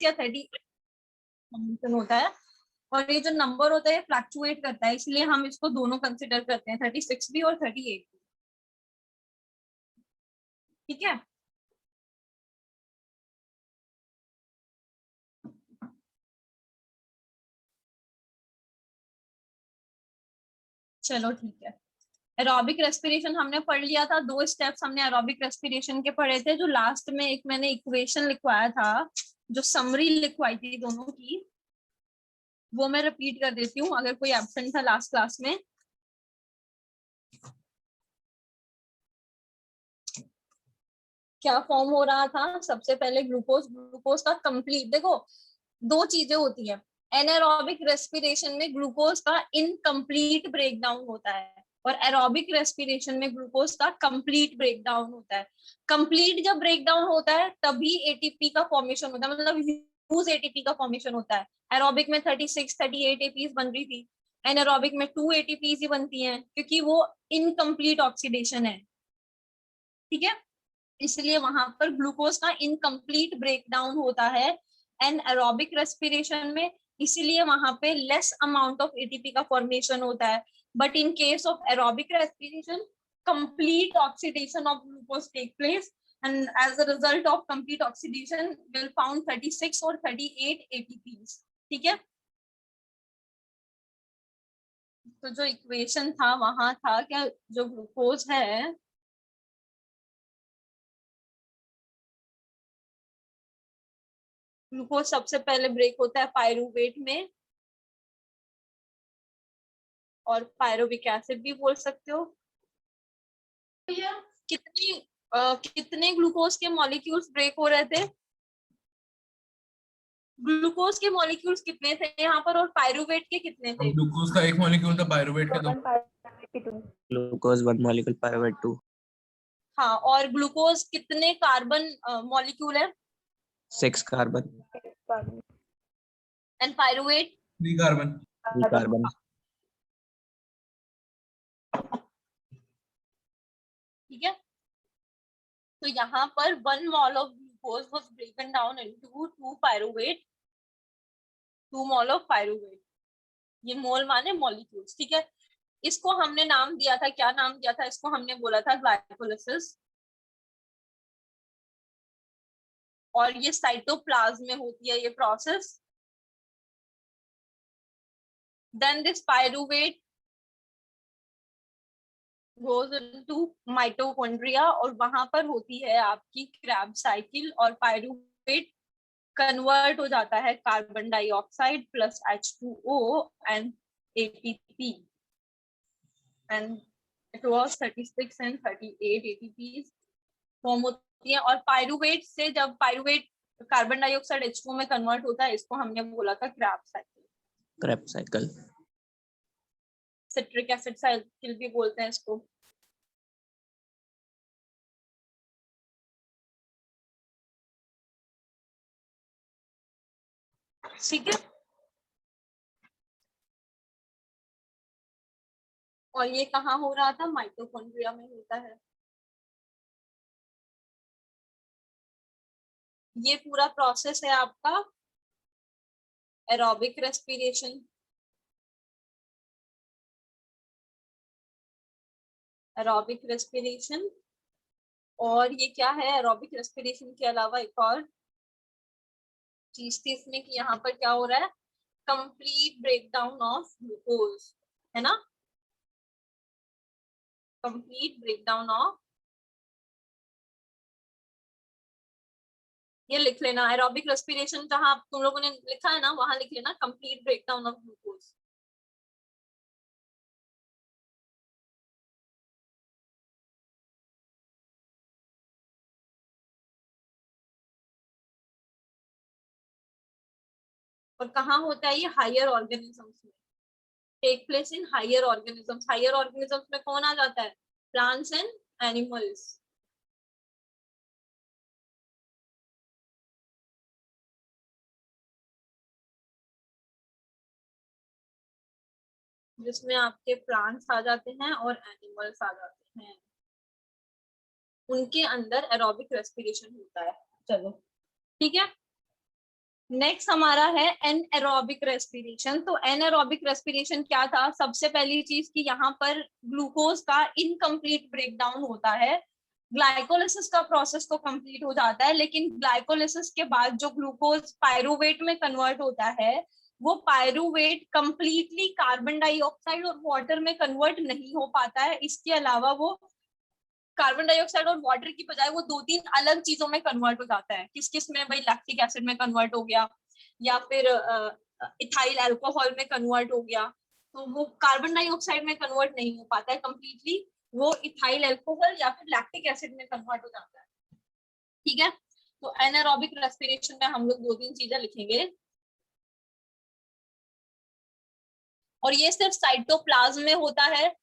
या 38 फॉर्मेशन होता है, और ये जो नंबर होता है फ्लक्चुएट करता है, इसलिए हम इसको दोनों कंसिडर करते हैं, 36 भी और 38 भी। ठीक है, चलो ठीक है। एरोबिक रेस्पिरेशन हमने पढ़ लिया था, 2 स्टेप्स हमने एरोबिक रेस्पिरेशन के पढ़े थे। जो लास्ट में एक मैंने इक्वेशन लिखवाया था, जो समरी लिखवाई थी दोनों की, वो मैं रिपीट कर देती हूँ अगर कोई एब्सेंट था लास्ट क्लास में। क्या फॉर्म हो रहा था? सबसे पहले ग्लूकोज, ग्लूकोज का कंप्लीट, देखो 2 चीजें होती है, एनारोबिक रेस्पिरेशन में ग्लूकोज का इनकम्प्लीट ब्रेकडाउन होता है और एरोबिक रेस्पिरेशन में ग्लूकोज का कंप्लीट ब्रेकडाउन होता है। कंप्लीट जब ब्रेकडाउन होता है तभी एटीपी का फॉर्मेशन होता है, मतलब ह्यूज एटीपी का फॉर्मेशन होता है। एरोबिक में 36 38 एटीपीज बन रही थी, एनारोबिक में 2 एटीपीज ही बनती हैं, क्योंकि वो इनकम्प्लीट ऑक्सीडेशन है। ठीक है, इसलिए वहां पर ग्लूकोज का इनकम्प्लीट ब्रेकडाउन होता है एंड एरोबिक रेस्पिरेशन में, इसीलिए वहां पे लेस अमाउंट ऑफ एटीपी का फॉर्मेशन होता है। But in case of aerobic respiration, complete oxidation of glucose take place, and as a result of complete oxidation we'll found 36 or 38 ATPs। ठीक है, तो जो इक्वेशन था वहां था क्या, जो ग्लूकोज है ग्लूकोज सबसे पहले ब्रेक होता है पायरुवेट में, और पायरुविक एसिड भी बोल सकते हो। कितने कितने ग्लूकोज के मॉलिक्यूल्स ब्रेक हो रहे थे? ग्लूकोज के मॉलिक्यूल्स कितने थे यहाँ पर, और पायरुवेट के कितने थे? ग्लूकोज का 1 मॉलिक्यूल था, पायरुवेट के 2। Glucose 1 molecule, pyruvate 2। हाँ, और ग्लूकोज कितने कार्बन मॉलिक्यूल है? 6 carbon. And pyruvate 3 carbon. 3 carbon. ठीक है, तो यहाँ पर 1 mole of glucose was broken down into 2 pyruvate, 2 mole of pyruvate। ये मोल माने मॉलिक्यूल्स। ठीक है, इसको हमने नाम दिया था, क्या नाम दिया था इसको? हमने बोला था ग्लाइकोलिसिस, और ये साइटोप्लाज्म में होती है ये process. Then this pyruvate goes into mitochondria, और वहां पर होती है आपकी क्रेब्स साइकिल, और पायरुवेट कन्वर्ट हो जाता है carbon dioxide plus H2O and ATP, and it was 36 and 38 ATPs form होती है। और पायरुवेट से जब पायरुवेट कार्बन डाइऑक्साइड H2O में कन्वर्ट होता है, इसको हमने बोला था Krebs cycle. Krebs cycle, citric acid cycle भी बोलते हैं इसको। ठीक है, और ये कहाँ हो रहा था? माइटोकॉन्ड्रिया में होता है। ये पूरा प्रोसेस है आपका एरोबिक रेस्पिरेशन। एरोबिक रेस्पिरेशन, और ये क्या है? एरोबिक रेस्पिरेशन के अलावा एक और चीज थी इसमें कि यहाँ पर क्या हो रहा है? कंप्लीट ब्रेकडाउन ऑफ ग्लूकोज, है ना? कंप्लीट ब्रेकडाउन ऑफ, ये लिख लेना एरोबिक रेस्पिरेशन, जहां आप तुम लोगों ने लिखा है ना वहां लिख लेना कंप्लीट ब्रेकडाउन ऑफ ग्लूकोज। और कहाँ होता है ये? हायर ऑर्गेनिजम्स में, take place in higher organisms. Higher organisms में कौन आ जाता है? Plants and animals. जिसमें आपके प्लांट्स आ जाते हैं और एनिमल्स आ जाते हैं, उनके अंदर एरोबिक रेस्पिरेशन होता है। चलो ठीक है, नेक्स्ट हमारा है एनएरोबिक रेस्पिरेशन। तो एनएरोबिक रेस्पिरेशन क्या था? सबसे पहली चीज कि यहाँ पर ग्लूकोज का इनकम्प्लीट ब्रेकडाउन होता है। ग्लाइकोलिसिस का प्रोसेस तो कंप्लीट हो जाता है, लेकिन ग्लाइकोलिसिस के बाद जो ग्लूकोज पायरुवेट में कन्वर्ट होता है, वो पायरुवेट कंप्लीटली कार्बन डाइऑक्साइड और वाटर में कन्वर्ट नहीं हो पाता है। इसके अलावा वो कार्बन डाइऑक्साइड और वाटर की बजाय वो 2-3 अलग चीजों में कन्वर्ट हो जाता है। किस किस में? भाई लैक्टिक एसिड में कन्वर्ट हो गया, या फिर इथाइल अल्कोहल में कन्वर्ट हो गया। तो वो कार्बन डाइऑक्साइड में कन्वर्ट नहीं हो पाता है कंप्लीटली, वो इथाइल अल्कोहल या फिर लैक्टिक एसिड में कन्वर्ट हो जाता है। ठीक है, तो एनारोबिक रेस्पिरेशन में हम लोग 2-3 चीजें लिखेंगे, और ये सिर्फ साइटोप्लाज्म में होता है,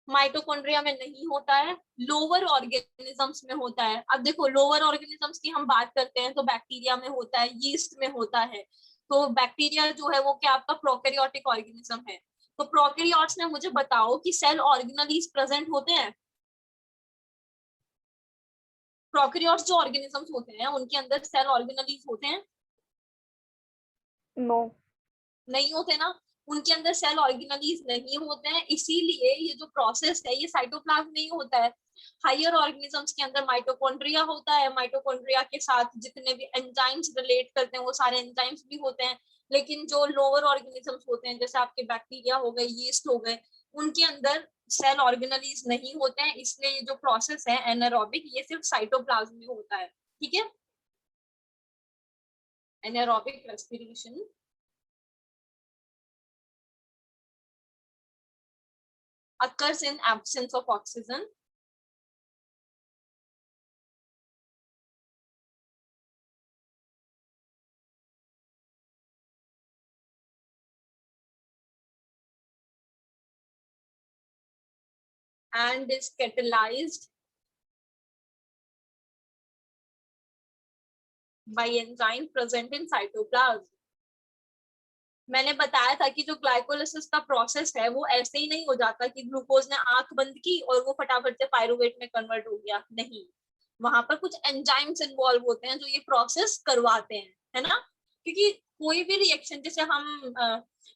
माइटोकॉन्ड्रिया में नहीं होता है, लोअर ऑर्गेनिजम्स में होता है। अब देखो, लोअर ऑर्गेनिजम्स की हम बात करते हैं तो बैक्टीरिया में होता है, यीस्ट में होता है। तो बैक्टीरिया जो है वो क्या आपका प्रोकैरियोटिक ऑर्गेनिज्म है। तो प्रोकैरियोट्स में मुझे बताओ कि सेल ऑर्गेनेलीज प्रेजेंट होते हैं? प्रोकैरियोट्स जो ऑर्गेनिजम्स होते हैं उनके अंदर सेल ऑर्गेनेलीज होते हैं? नो, नहीं होते ना, उनके अंदर सेल ऑर्गेनेलीज नहीं होते हैं, इसीलिए ये जो प्रोसेस है ये साइटोप्लाज्म नहीं होता है। हायर ऑर्गेनिजम्स के अंदर माइटोकॉन्ड्रिया होता है, माइटोकॉन्ड्रिया के साथ जितने भी एंजाइम्स रिलेट करते हैं वो सारे एंजाइम्स भी होते हैं। लेकिन जो लोअर ऑर्गेनिजम्स होते हैं, जैसे आपके बैक्टीरिया हो गए, यीस्ट हो गए, उनके अंदर सेल ऑर्गेनेलीज नहीं होते हैं। इसलिए ये जो प्रोसेस है एनारोबिक, ये सिर्फ साइटोप्लाज्म में होता है। ठीक है, anaerobic respiration occurs in absence of oxygen. And is catalyzed by enzyme present in cytoplasm. मैंने बताया था कि जो ग्लाइकोलिसिस का प्रोसेस है वो ऐसे ही नहीं हो जाता कि ग्लूकोज ने आंख बंद की और वो फटाफट से पायरुवेट में कन्वर्ट हो गया। नहीं, वहां पर कुछ एंजाइम्स इन्वॉल्व होते हैं जो ये प्रोसेस करवाते हैं, है ना। क्योंकि कोई भी रिएक्शन, जैसे हम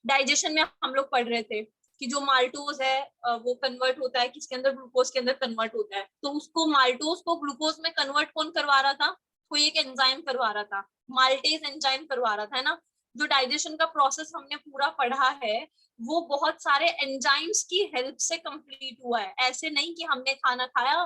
डाइजेशन में हम लोग पढ़ रहे थे कि जो माल्टोज है वो कन्वर्ट होता है किसके अंदर? ग्लूकोज के अंदर कन्वर्ट होता है। तो उसको माल्टोज को ग्लूकोज में कन्वर्ट कौन करवा रहा था? कोई एक एंजाइम करवा रहा था, माल्टेज एंजाइम करवा रहा था, है ना। जो डाइजेशन का प्रोसेस हमने पूरा पढ़ा है वो बहुत सारे एंजाइम्स की हेल्प से कंप्लीट हुआ है। ऐसे नहीं कि हमने खाना खाया,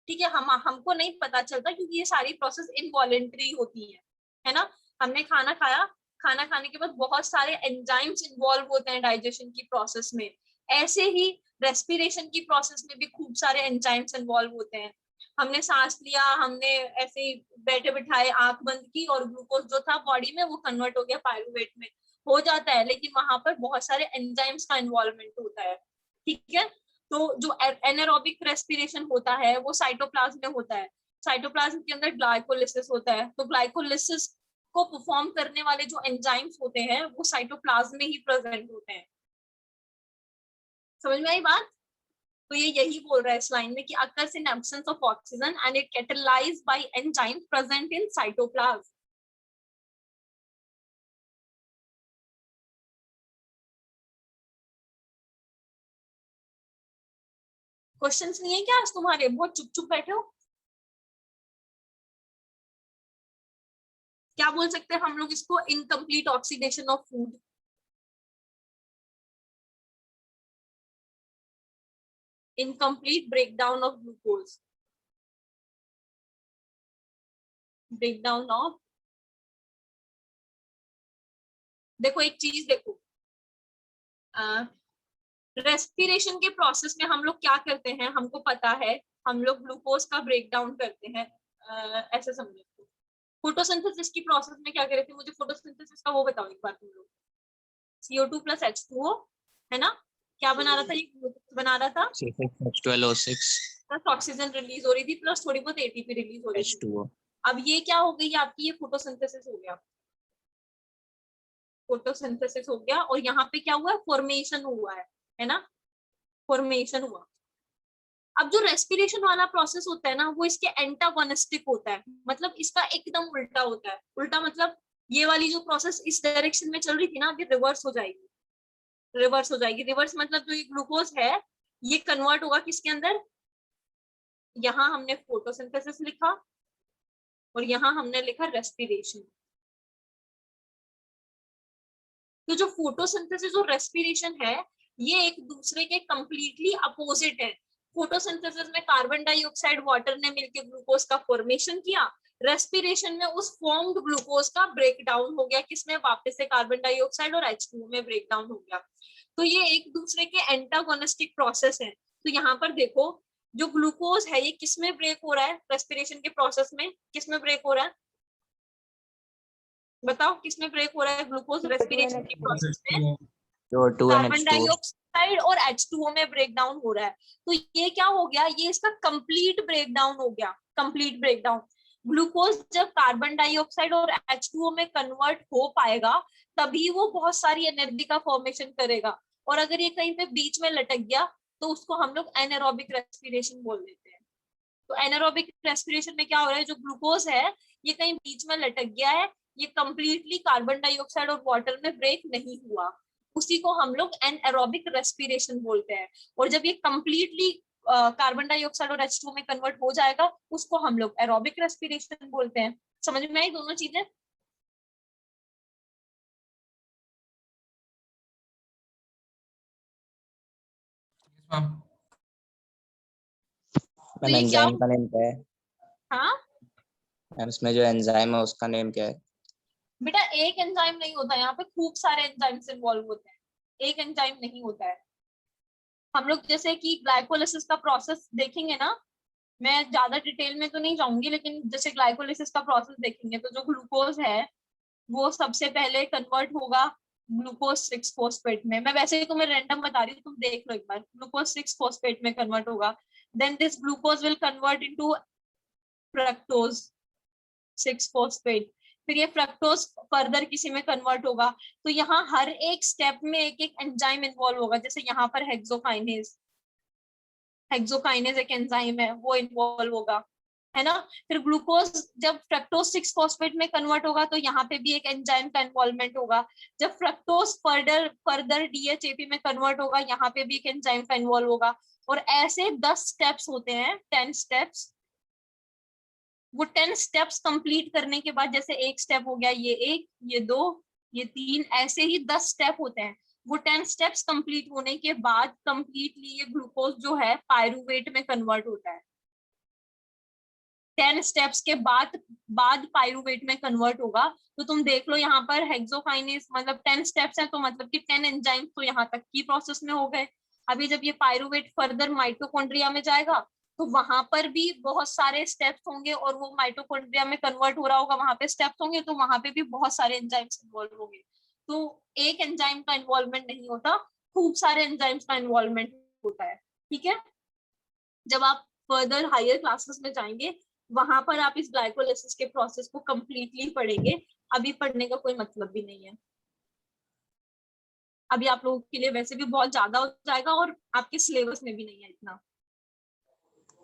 ठीक है, हमको नहीं पता चलता क्योंकि ये सारी प्रोसेस इनवॉलेंट्री होती है ना। हमने खाना खाया, खाना खाने के बाद बहुत सारे एंजाइम्स इन्वॉल्व होते हैं डाइजेशन की प्रोसेस में। ऐसे ही रेस्पिरेशन की प्रोसेस में भी खूब सारे एंजाइम्स इन्वॉल्व होते हैं। हमने सांस लिया, हमने ऐसे बैठे बिठाए आंख बंद की और ग्लूकोज जो था बॉडी में वो कन्वर्ट हो गया पायरुवेट में, हो जाता है, लेकिन वहां पर बहुत सारे एंजाइम्स का इन्वॉल्वमेंट होता है। ठीक है, तो जो एनारोबिक रेस्पिरेशन होता है वो साइटोप्लाज्म में होता है। साइटोप्लाज्म के अंदर ग्लाइकोलिसिस होता है, तो ग्लाइकोलिसिस को परफॉर्म करने वाले जो एंजाइम्स होते हैं वो साइटोप्लाज्म में ही प्रेजेंट होते हैं। समझ में आई बात? तो ये यही बोल रहा है इस लाइन में कि occurs in absence of oxygen and it catalyzed by enzymes present in cytoplasm. Questions नहीं है क्या आज तुम्हारे? बहुत चुप चुप बैठे हो। क्या बोल सकते हैं हम लोग इसको? Incomplete oxidation of food. Incomplete breakdown of glucose, breakdown of, देखो एक चीज देखो, रेस्पिरेशन के प्रोसेस में हम लोग क्या करते हैं हमको पता है, हम लोग ग्लूकोज का ब्रेकडाउन करते हैं। ऐसे समझो, फोटोसिंथेसिस की प्रोसेस में क्या कर रहे थे? मुझे फोटोसिंथेसिस का वो बताओ एक बार तुम लोग। CO2 + H2O, है ना। क्या बना रहा था? ये बना रहा था C6H12O6 प्लस ऑक्सीजन रिलीज हो रही थी, प्लस थोड़ी बहुत ATP रिलीज हो रही थी। H2O। अब ये क्या हो गई आपकी? ये फोटोसिंथेसिस हो गया, फोटोसिंथेसिस हो गया। और यहाँ पे क्या हुआ है? फॉर्मेशन हुआ है ना, फॉर्मेशन हुआ। अब जो रेस्पिरेशन वाला प्रोसेस होता है ना वो इसके एंटागोनिस्टिक होता है, मतलब इसका एकदम उल्टा होता है। उल्टा मतलब ये वाली जो प्रोसेस इस डायरेक्शन में चल रही थी ना, अभी रिवर्स हो जाएगी, रिवर्स हो जाएगी। रिवर्स मतलब जो ये ग्लूकोज है ये कन्वर्ट होगा किसके अंदर, यहाँ हमने फोटोसिंथेसिस लिखा और यहाँ हमने लिखा रेस्पिरेशन। तो जो फोटोसिंथेसिस और रेस्पिरेशन है ये एक दूसरे के कंप्लीटली अपोजिट है। फोटोसिंथेसिस में कार्बन डाइऑक्साइड वाटर ने मिलकर ग्लूकोज का फॉर्मेशन किया, रेस्पिरेशन में उस फॉर्म्ड ग्लूकोज का ब्रेक डाउन हो गया, किसमें, वापस से कार्बन डाइऑक्साइड और H2O में ब्रेक डाउन हो गया। तो ये एक दूसरे के एंटागोनिस्टिक प्रोसेस है। तो यहाँ पर देखो जो ग्लूकोज है ये किसमें ब्रेक हो रहा है, रेस्पिरेशन के प्रोसेस में किसमें ब्रेक हो रहा है, बताओ किसमें ब्रेक हो रहा है ग्लूकोज रेस्पिरेशन के प्रोसेस में, CO2 and carbon H2O. Dioxide और H2O में ब्रेक डाउन हो रहा है। तो ये क्या हो गया, ये इसका कंप्लीट ब्रेक डाउन हो गया, कंप्लीट ब्रेक डाउन। ग्लूकोज जब कार्बन डाइऑक्साइड और H2O में कन्वर्ट हो पाएगा तभी वो बहुत सारी एनर्जी का फॉर्मेशन करेगा, और अगर ये कहीं पे बीच में लटक गया तो उसको हम लोग एनारोबिक रेस्पिरेशन बोल देते हैं। तो एनारोबिक रेस्पिरेशन में क्या हो रहा है, जो ग्लूकोज है ये कहीं बीच में लटक गया है, ये कंप्लीटली कार्बन डाइऑक्साइड और वाटर में ब्रेक नहीं हुआ, उसी को हम लोग एनारोबिक रेस्पिरेशन बोलते हैं। और जब ये कंप्लीटली कार्बन डाइऑक्साइड और H2O में कन्वर्ट हो जाएगा उसको हम लोग एरोबिक रेस्पिरेशन बोलते हैं। समझ में आई दोनों चीजें? मैम तो ये क्या, एंजाइम का नेम क्या है? हाँ मैम इसमें जो एंजाइम है उसका नेम क्या है? बेटा एक एंजाइम नहीं होता, यहाँ पे खूब सारे एंजाइम्स इन्वॉल्व होते हैं, एक एंजाइम नहीं होता है। हम लोग जैसे कि ग्लाइकोलिसिस का प्रोसेस देखेंगे ना, मैं ज्यादा डिटेल में तो नहीं जाऊंगी, लेकिन जैसे ग्लाइकोलिसिस का प्रोसेस देखेंगे तो जो ग्लूकोज है वो सबसे पहले कन्वर्ट होगा ग्लूकोज 6 फॉस्फेट में। मैं वैसे ही तुम्हें रैंडम बता रही हूँ, तुम देख लो एक बार, ग्लूकोज 6 फॉस्फेट में कन्वर्ट होगा। Then this glucose will convert into fructose 6 phosphate, फिर ये फ्रक्टोज फर्दर किसी में कन्वर्ट होगा। तो यहाँ हर एक स्टेप में एक एक एंजाइम इन्वॉल्व होगा, जैसे यहाँ पर हेक्सोकाइनेज, हेक्सोकाइनेज एक एंजाइम है वो इन्वॉल्व होगा, है ना। फिर ग्लूकोज जब फ्रक्टोज 6 फॉस्फेट में कन्वर्ट होगा तो यहाँ पे भी एक एंजाइम का इन्वॉल्वमेंट होगा। जब फ्रक्टोज फर्दर फर्दर DHAP में कन्वर्ट होगा यहाँ पे भी एक एंजाइम का इन्वॉल्व होगा। और ऐसे 10 स्टेप्स होते हैं, 10 स्टेप्स। वो 10 स्टेप्स कंप्लीट करने के बाद, जैसे एक स्टेप हो गया, ये एक, ये दो, ये तीन, ऐसे ही 10 स्टेप होते हैं। वो 10 स्टेप्स कंप्लीट होने के बाद कंप्लीटली ये ग्लूकोज जो है पायरूवेट में कन्वर्ट होता है। 10 स्टेप्स के बाद पायरूवेट में कन्वर्ट होगा। तो तुम देख लो यहाँ पर हेक्सोकाइनेज मतलब 10 स्टेप्स है, तो मतलब कि 10 एंजाइम तो यहाँ तक की प्रोसेस में हो गए। अभी जब ये पायरूवेट फर्दर माइटोकॉन्ड्रिया में जाएगा तो वहां पर भी बहुत सारे स्टेप्स होंगे, और वो माइटोकॉन्ड्रिया में कन्वर्ट हो रहा होगा, वहां पे स्टेप्स होंगे, तो वहां पे भी बहुत सारे एंजाइम्स इन्वॉल्व होंगे। तो एक एंजाइम का इन्वॉल्वमेंट नहीं होता, खूब सारे एंजाइम्स का इन्वॉल्वमेंट होता है, ठीक है। जब आप फर्दर हायर क्लासेस में जाएंगे वहां पर आप इस ग्लाइकोलाइसिस के प्रोसेस को कंप्लीटली पढ़ेंगे, अभी पढ़ने का कोई मतलब भी नहीं है। अभी आप लोगों के लिए वैसे भी बहुत ज्यादा हो जाएगा और आपके सिलेबस में भी नहीं है इतना,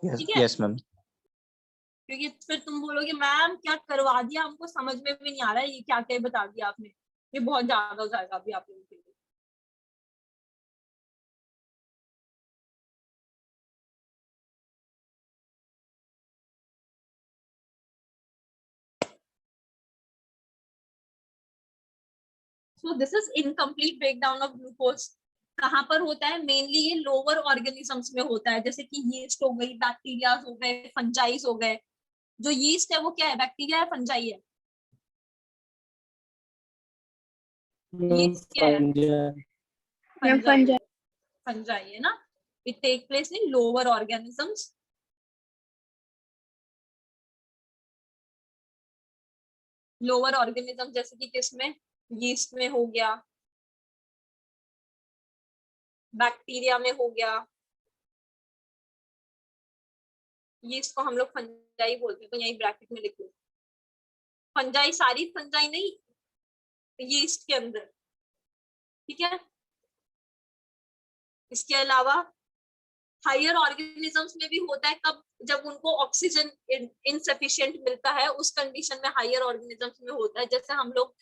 ठीक है। Yes ma'am. क्योंकि फिर तुम बोलोगे मैम क्या करवा दिया, हमको समझ में भी नहीं आ रहा है, ये क्या क्या बता दिया आपने, ये बहुत ज्यादा हो जाएगा अभी आप लोगों के लिए। So this is incomplete breakdown of glucose। कहाँ पर होता है, मेनली ये लोअर ऑर्गेनिजम्स में होता है, जैसे कि यीस्ट हो गई, बैक्टीरिया हो गए, फंजाइज हो गए। जो यीस्ट है वो क्या है, बैक्टीरिया है, फंजाई है? यीस्ट क्या है? फंजाई, फंजाई है ना। It take place in lower organisms. Lower organism जैसे कि किसमें, यीस्ट में हो गया, बैक्टीरिया में हो गया। यीस्ट को हम लोग फंजाई बोलते हैं, तो यही ब्रैकेट में लिख लो। फंजाई सारी फंजाई नहीं, यीस्ट के अंदर, ठीक है। इसके अलावा हायर ऑर्गेनिजम्स में भी होता है, कब, जब उनको ऑक्सीजन इनसफिशिएंट मिलता है, उस कंडीशन में हायर ऑर्गेनिजम्स में होता है। जैसे हम लोग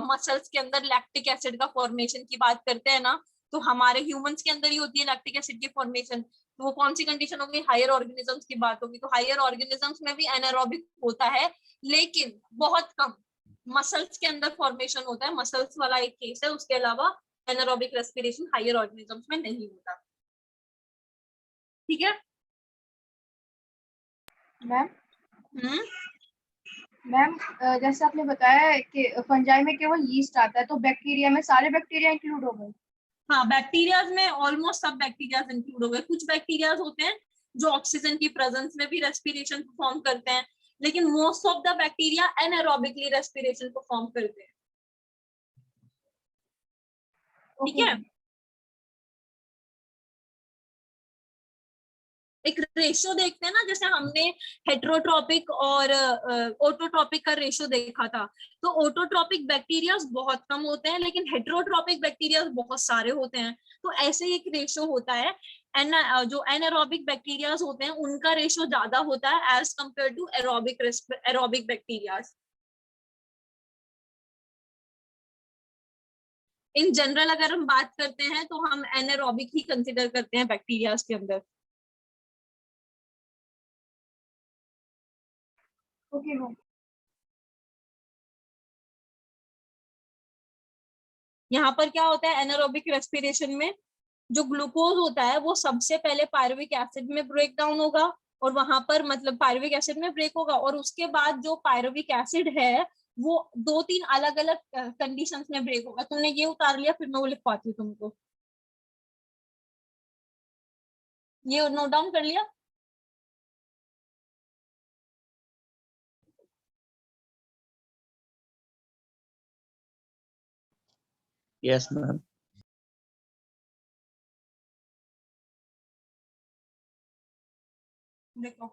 मसल्स के अंदर लैक्टिक एसिड का फॉर्मेशन की बात करते हैं ना, तो हमारे ह्यूमंस के अंदर ही होती है लैक्टिक एसिड की फॉर्मेशन। तो वो कौन सी कंडीशन होगी? हायर ऑर्गेनिजम्स की बात होगी। तो हायर ऑर्गेनिजम्स में भी एनारोबिक होता है, लेकिन बहुत कम। मसल्स के अंदर फॉर्मेशन होता है, मसल्स वाला एक केस है, उसके अलावा एनारोबिक रेस्पिरेशन हायर ऑर्गेनिजम्स में नहीं होता। ठीक है मैम? मैम जैसे आपने बताया है कि फंजाई में केवल यीस्ट आता है, तो बैक्टीरिया में सारे बैक्टीरिया इंक्लूड हो गए? हाँ, बैक्टीरियाज में ऑलमोस्ट सब बैक्टीरियाज इंक्लूड हो गए। कुछ बैक्टीरियाज होते हैं जो ऑक्सीजन की प्रेजेंस में भी रेस्पिरेशन परफॉर्म करते हैं, लेकिन most of the bacteria anaerobically respiration perform करते हैं। ठीक है, एक रेशियो देखते हैं ना, जैसे हमने हेट्रोट्रोपिक और ऑटोट्रोपिक का रेशियो देखा था। तो ऑटोट्रोपिक बैक्टीरिया बहुत कम होते हैं, लेकिन हेट्रोट्रोपिक बैक्टीरिया बहुत सारे होते हैं। तो ऐसे एक रेशियो होता है। जो एनारोबिक बैक्टीरिया होते हैं उनका रेशियो ज्यादा होता है as compare to aerobic bacteria. In general अगर हम बात करते हैं तो हम एनारोबिक ही कंसिडर करते हैं बैक्टीरिया के अंदर। Okay ma'am. यहाँ पर क्या होता है एनारोबिक रेस्पिरेशन में, जो ग्लूकोज होता है वो सबसे पहले पायरुविक एसिड में ब्रेक डाउन होगा, और वहां पर मतलब पायरुविक एसिड में ब्रेक होगा, और उसके बाद जो पायरुविक एसिड है वो 2-3 अलग अलग कंडीशंस में ब्रेक होगा। तुमने ये उतार लिया, फिर मैं वो लिखवाती हूँ तुमको। ये नोट डाउन कर लिया? Yes ma'am. देखो,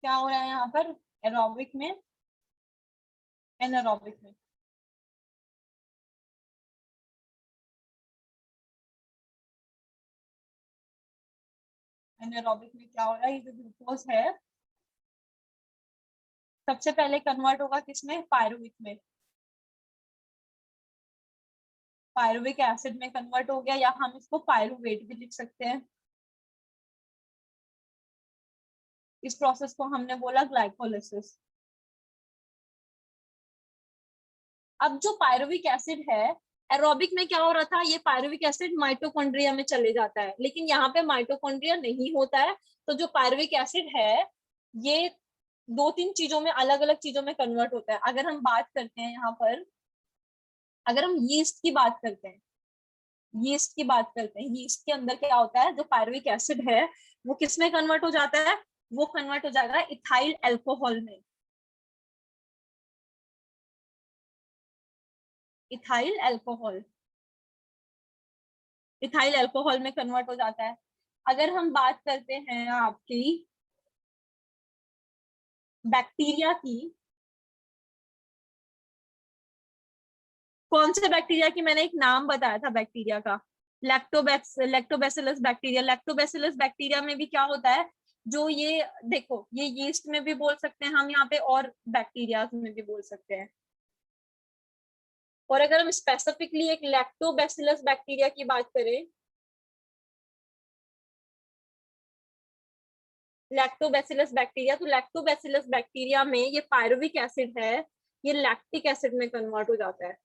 क्या हो रहा है यहाँ पर एरोबिक में, एनारोबिक में। एनारोबिक में क्या हो रहा है, ये जो ग्लूकोज है सबसे पहले कन्वर्ट होगा किसमें? पायरुविक में। पायरुविक एसिड में कन्वर्ट हो गया, या हम इसको पायरुवेट भी लिख सकते हैं। इस प्रोसेस को हमने बोला ग्लाइकोलिसिस। अब जो पायरुविक एसिड है, एरोबिक में क्या हो रहा था, ये पायरुविक एसिड माइटोकॉन्ड्रिया में चले जाता है, लेकिन यहाँ पे माइटोकॉन्ड्रिया नहीं होता है। तो जो पायरुविक एसिड है ये 2-3 चीजों में, अलग अलग चीजों में कन्वर्ट होता है। अगर हम बात करते हैं यहाँ पर, अगर हम यीस्ट की बात करते हैं, यीस्ट की बात करते हैं, यीस्ट के अंदर क्या होता है, जो पायरुविक एसिड है वो किस में कन्वर्ट हो जाता है? वो कन्वर्ट हो जाएगा इथाइल अल्कोहल में। इथाइल अल्कोहल, इथाइल अल्कोहल में कन्वर्ट हो जाता है। अगर हम बात करते हैं आपकी बैक्टीरिया की, कौन से बैक्टीरिया की, मैंने एक नाम बताया था बैक्टीरिया का, लैक्टोबैसिलस बैक्टीरिया। लैक्टोबैसिलस बैक्टीरिया में भी क्या होता है, जो ये देखो, ये यीस्ट में भी बोल सकते हैं हम यहाँ पे, और बैक्टीरिया में भी बोल सकते हैं। और अगर हम स्पेसिफिकली एक लैक्टोबैसिलस बैक्टीरिया की बात करें, लैक्टोबैसिलस बैक्टीरिया, तो लैक्टोबैसिलस बैक्टीरिया में ये पायरुविक एसिड है, ये लैक्टिक एसिड में कन्वर्ट हो जाता है।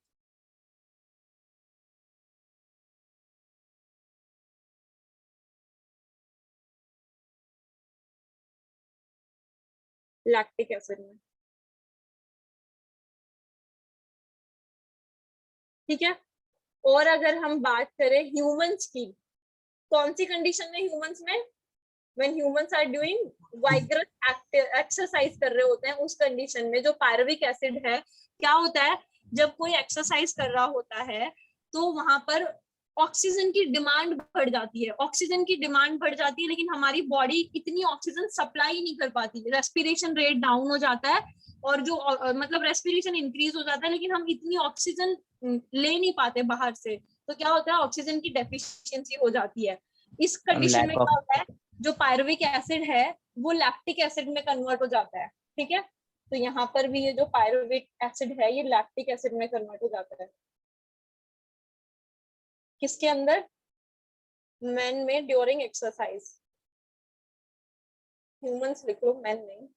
लैक्टिक एसिड में, ठीक है। और अगर हम बात करें ह्यूमंस की, कौन सी कंडीशन में ह्यूमंस में, when humans are doing vigorous exercise कर रहे होते हैं, उस कंडीशन में जो पायरुविक एसिड है, क्या होता है जब कोई एक्सरसाइज कर रहा होता है तो वहां पर ऑक्सीजन की डिमांड बढ़ जाती है, ऑक्सीजन की डिमांड बढ़ जाती है, लेकिन हमारी बॉडी इतनी ऑक्सीजन सप्लाई नहीं कर पाती, रेस्पिरेशन रेट डाउन हो जाता है, और जो मतलब रेस्पिरेशन इंक्रीज हो जाता है, लेकिन हम इतनी ऑक्सीजन ले नहीं पाते बाहर से, तो क्या होता है, ऑक्सीजन की डेफिशिएंसी हो जाती है। इस कंडीशन में lack of क्या होता है, जो पायरुविक एसिड है वो लैक्टिक एसिड में कन्वर्ट हो जाता है, ठीक है। तो यहाँ पर भी ये जो पायरुविक एसिड है ये लैक्टिक एसिड में कन्वर्ट हो जाता है, किसके अंदर, मैन में ड्यूरिंग एक्सरसाइज, ह्यूमंस लिख लो, मैन नहीं।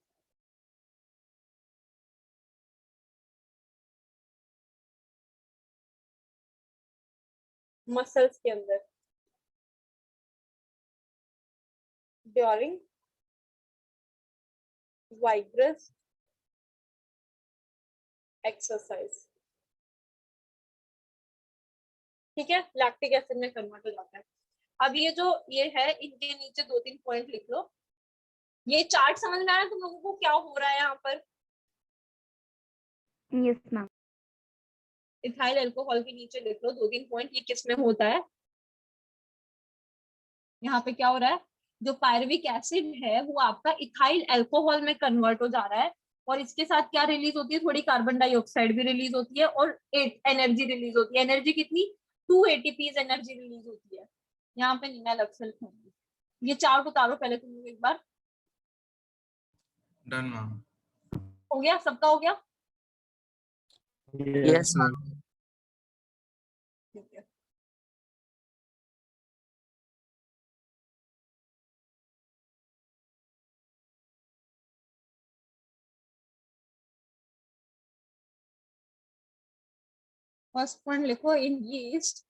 मसल्स के अंदर ड्यूरिंग वाइग्रस एक्सरसाइज, ठीक है, लैक्टिक एसिड में कन्वर्ट हो जाता है। अब ये है, इनके नीचे 2-3 पॉइंट लिख लो। ये चार्ट समझ में आया तुम लोगों को क्या हो रहा है यहाँ पर? Yes ma'am. इथाइल अल्कोहल के नीचे लिख लो 2-3 पॉइंट, ये किस में होता है। यहाँ पे क्या हो रहा है, जो पायरुविक एसिड है वो आपका इथाइल अल्कोहल में कन्वर्ट हो जा रहा है, और इसके साथ क्या रिलीज होती है, थोड़ी कार्बन डाइऑक्साइड भी रिलीज होती है, और एनर्जी रिलीज होती है। एनर्जी कितनी, 2 ATPs एनर्जी रिलीज होती है। यहाँ पे नहीं, मैं अलग से लिखूंगी। ये चार्ट उतारो पहले तुम लोग एक बार। Done ma'am. हो गया, सबका हो गया? yes ma'am ठीक है। फर्स्ट पॉइंट लिखो, इन यीस्ट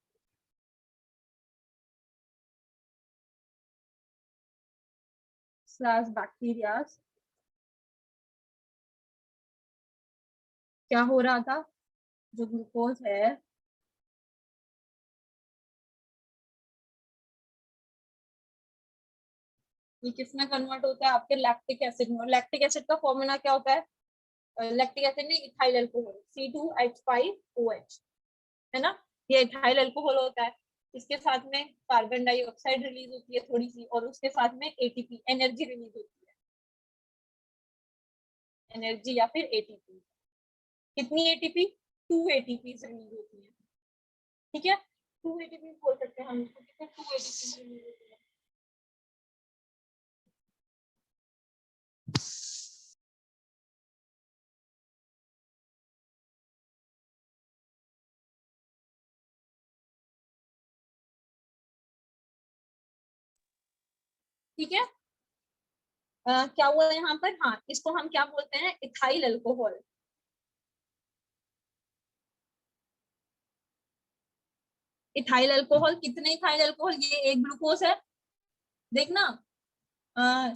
/ बैक्टीरिया क्या हो रहा था, जो ग्लूकोज है ये किस में कन्वर्ट होता है, आपके लैक्टिक एसिड में। लैक्टिक एसिड का फॉर्मूला क्या होता है, लैक्टिक एसिड नहीं, इथाइल अल्कोहल, C2H5OH, है ना, ये इथाइल अल्कोहल होता है। इसके साथ में कार्बन डाइऑक्साइड रिलीज होती है थोड़ी सी, और उसके साथ में ATP एनर्जी रिलीज होती है, एनर्जी या फिर ATP। कितनी ATP, 2 ATP रिलीज होती है, ठीक है, 2 ATP बोल सकते हैं हम इसको, कितने 2 ATP रिलीज होती है। ठीक है, क्या हुआ है यहाँ पर, हाँ, इसको हम क्या बोलते हैं, इथाइल अल्कोहल। इथाइल अल्कोहल, कितने इथाइल अल्कोहल, ये एक ग्लूकोज है, देखना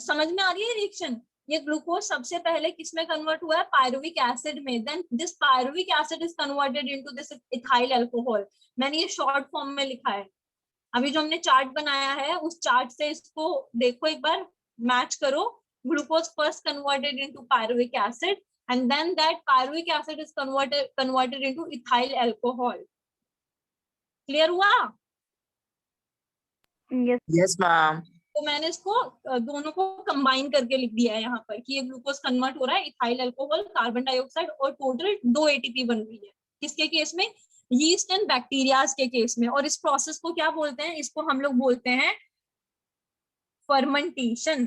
समझ में आ रही है रिएक्शन। ये ग्लूकोज सबसे पहले किसमें कन्वर्ट हुआ है, पायरुविक एसिड में, then this pyruvic acid is converted into this ethyl alcohol. मैंने ये शॉर्ट फॉर्म में लिखा है। अभी जो हमने चार्ट बनाया है उस चार्ट से इसको देखो एक बार, मैच करो। Glucose first converted into pyruvic acid and then that pyruvic acid is converted into ethyl alcohol. Clear हुआ? यस ma'am तो मैंने इसको दोनों को कंबाइन करके लिख दिया है यहाँ पर कि ये ग्लूकोज कन्वर्ट हो रहा है, इथाइल अल्कोहल, कार्बन डाइऑक्साइड, और टोटल 2 ATP बन रही है। किसके केस में, यीस्ट एंड बैक्टीरियाज के केस में। और इस प्रोसेस को क्या बोलते हैं, इसको हम लोग बोलते हैं फर्मेंटेशन।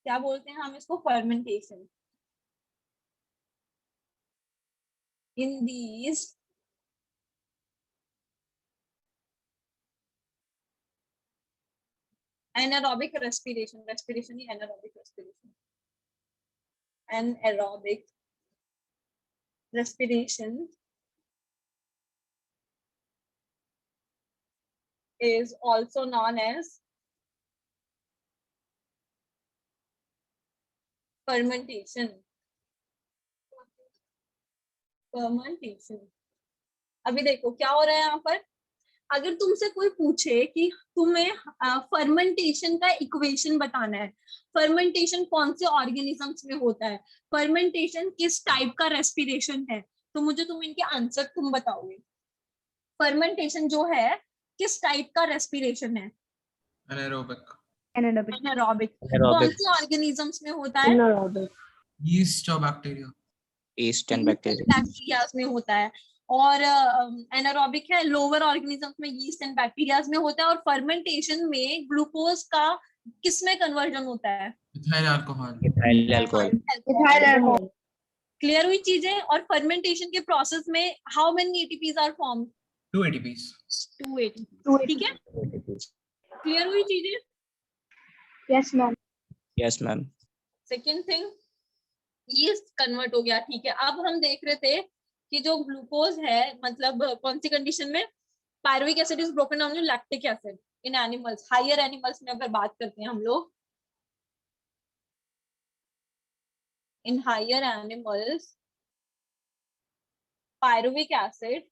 क्या बोलते हैं हम इसको, fermentation. In these anaerobic respiration, respiration he anaerobic respiration, anaerobic respiration is also known as fermentation. fermentation अभी देखो क्या हो रहा है यहाँ पर। अगर तुमसे कोई पूछे कि तुम्हें फर्मेंटेशन का इक्वेशन बताना है, फर्मेंटेशन कौन से ऑर्गेनिजम्स में होता है, फर्मेंटेशन किस टाइप का रेस्पिरेशन है, तो मुझे तुम इनके आंसर तुम बताओगे। फर्मेंटेशन जो है किस टाइप का रेस्पिरेशन है? anaerobic, anaerobic. एनारोबिक। कौन Anaerobic, से ऑर्गेनिजम्स में होता है? Anaerobic. yeast or bacteria. yeast and bacteria. Bacterias में होता है। और एनारोबिक है लोअर ऑर्गेनिजम्स में, यीस्ट एंड बैक्टीरियाज में होता है। और फर्मेंटेशन में ग्लूकोज का किस में कन्वर्जन होता है? Ethyl alcohol. Ethyl alcohol. Ethyl alcohol. Clear हुई चीजें? और फर्मेंटेशन के प्रोसेस में how many ATPs are form? 2 ATPs. 2 ATP. ठीक है, क्लियर हुई चीजें? Yes ma'am. Yes, ma'am. Second thing, yeast convert हो गया। ठीक है, अब हम देख रहे थे कि जो ग्लूकोज है, मतलब कौन सी कंडीशन में? Pyruvic acid is broken down to lactic acid in animals. Higher animals में अगर बात करते हैं हम लोग, in higher animals pyruvic acid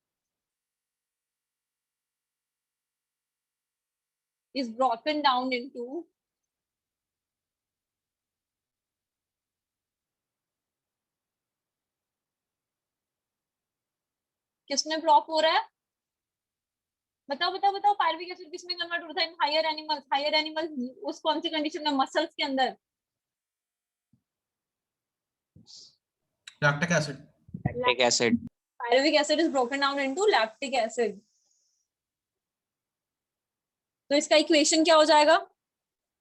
is broken down into किसमें ब्लॉक हो रहा है? बताओ बताओ बताओ, पायरुविक एसिड किसमें कन्वर्ट हो रहा है in higher animals? Higher animals उस कौन सी कंडीशन में? मसल्स के अंदर। Lactic acid. Lactic acid. Pyruvic acid is broken down into lactic acid. तो इसका इक्वेशन क्या हो जाएगा?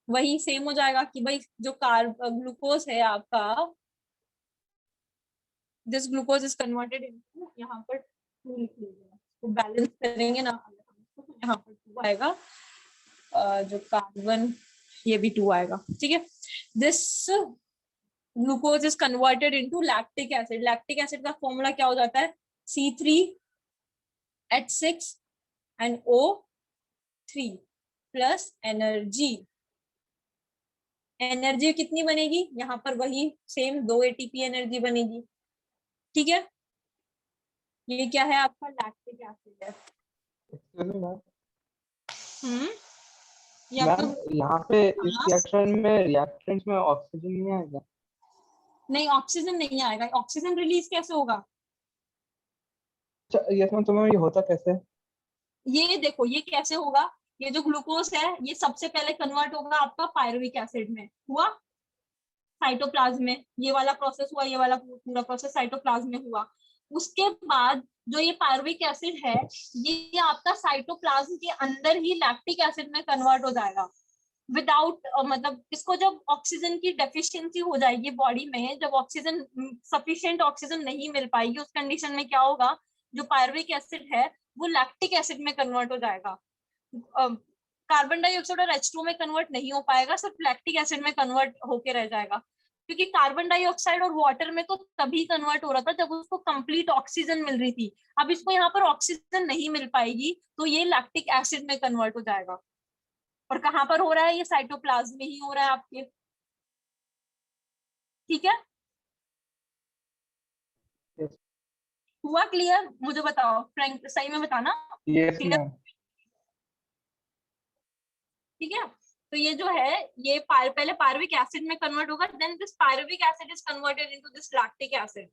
वही सेम हो जाएगा कि भाई जो ग्लूकोज है आपका, this glucose is converted into, यहाँ पर 2 लिख लीजिएगा, तो बैलेंस करेंगे ना तो यहाँ पर 2 आएगा, जो कार्बन ये भी 2 आएगा। ठीक है, this glucose is converted into lactic acid. Lactic acid का फॉर्मूला क्या हो जाता है? C3H6 and O3 plus energy. Energy कितनी बनेगी? यहाँ पर वही सेम 2 ATP एनर्जी बनेगी। ठीक है, ये क्या है आपका? लैक्टिक एसिड है। ये आपका यहाँ पे इस हाँ। रिएक्शन में रिएक्टेंट्स में ऑक्सीजन नहीं आएगा? नहीं, ऑक्सीजन नहीं आएगा। ऑक्सीजन रिलीज कैसे होगा? यस मैम, तो मैम ये होता कैसे? ये देखो, ये कैसे होगा? ये जो ग्लूकोज है ये सबसे पहले कन्वर्ट होगा आपका पायरुविक एसिड में। हुआ साइटोप्लाज्म में, ये वाला प्रोसेस हुआ, ये वाला पूरा प्रोसेस साइटोप्लाज्म में हुआ। उसके बाद जो ये पायरुविक एसिड है ये आपका साइटोप्लाज्म के अंदर ही लैक्टिक एसिड में कन्वर्ट हो जाएगा विदाउट मतलब इसको जब ऑक्सीजन की डेफिशिएंसी हो जाएगी बॉडी में, जब ऑक्सीजन सफिशिएंट ऑक्सीजन नहीं मिल पाएगी, उस कंडीशन में क्या होगा? जो पायरुविक एसिड है वो लैक्टिक एसिड में कन्वर्ट हो जाएगा। कार्बन डाइऑक्साइड और H2 में कन्वर्ट नहीं हो पाएगा, सिर्फ लैक्टिक एसिड में कन्वर्ट होके रह जाएगा। क्योंकि कार्बन डाइऑक्साइड और वाटर में तो तभी कन्वर्ट हो रहा था जब उसको कंप्लीट ऑक्सीजन मिल रही थी। अब इसको यहाँ पर ऑक्सीजन नहीं मिल पाएगी तो ये लैक्टिक एसिड में कन्वर्ट हो जाएगा। और कहाँ पर हो रहा है? ये साइटोप्लाज्म में ही हो रहा है आपके। ठीक है, Yes. हुआ क्लियर? मुझे बताओ फ्रैंक, सही में बताना। Yes Clear? मैम। ठीक है, तो ये जो है ये पहले पायरुविक एसिड में कन्वर्ट होगा, then this pyruvic acid is converted into this lactic acid.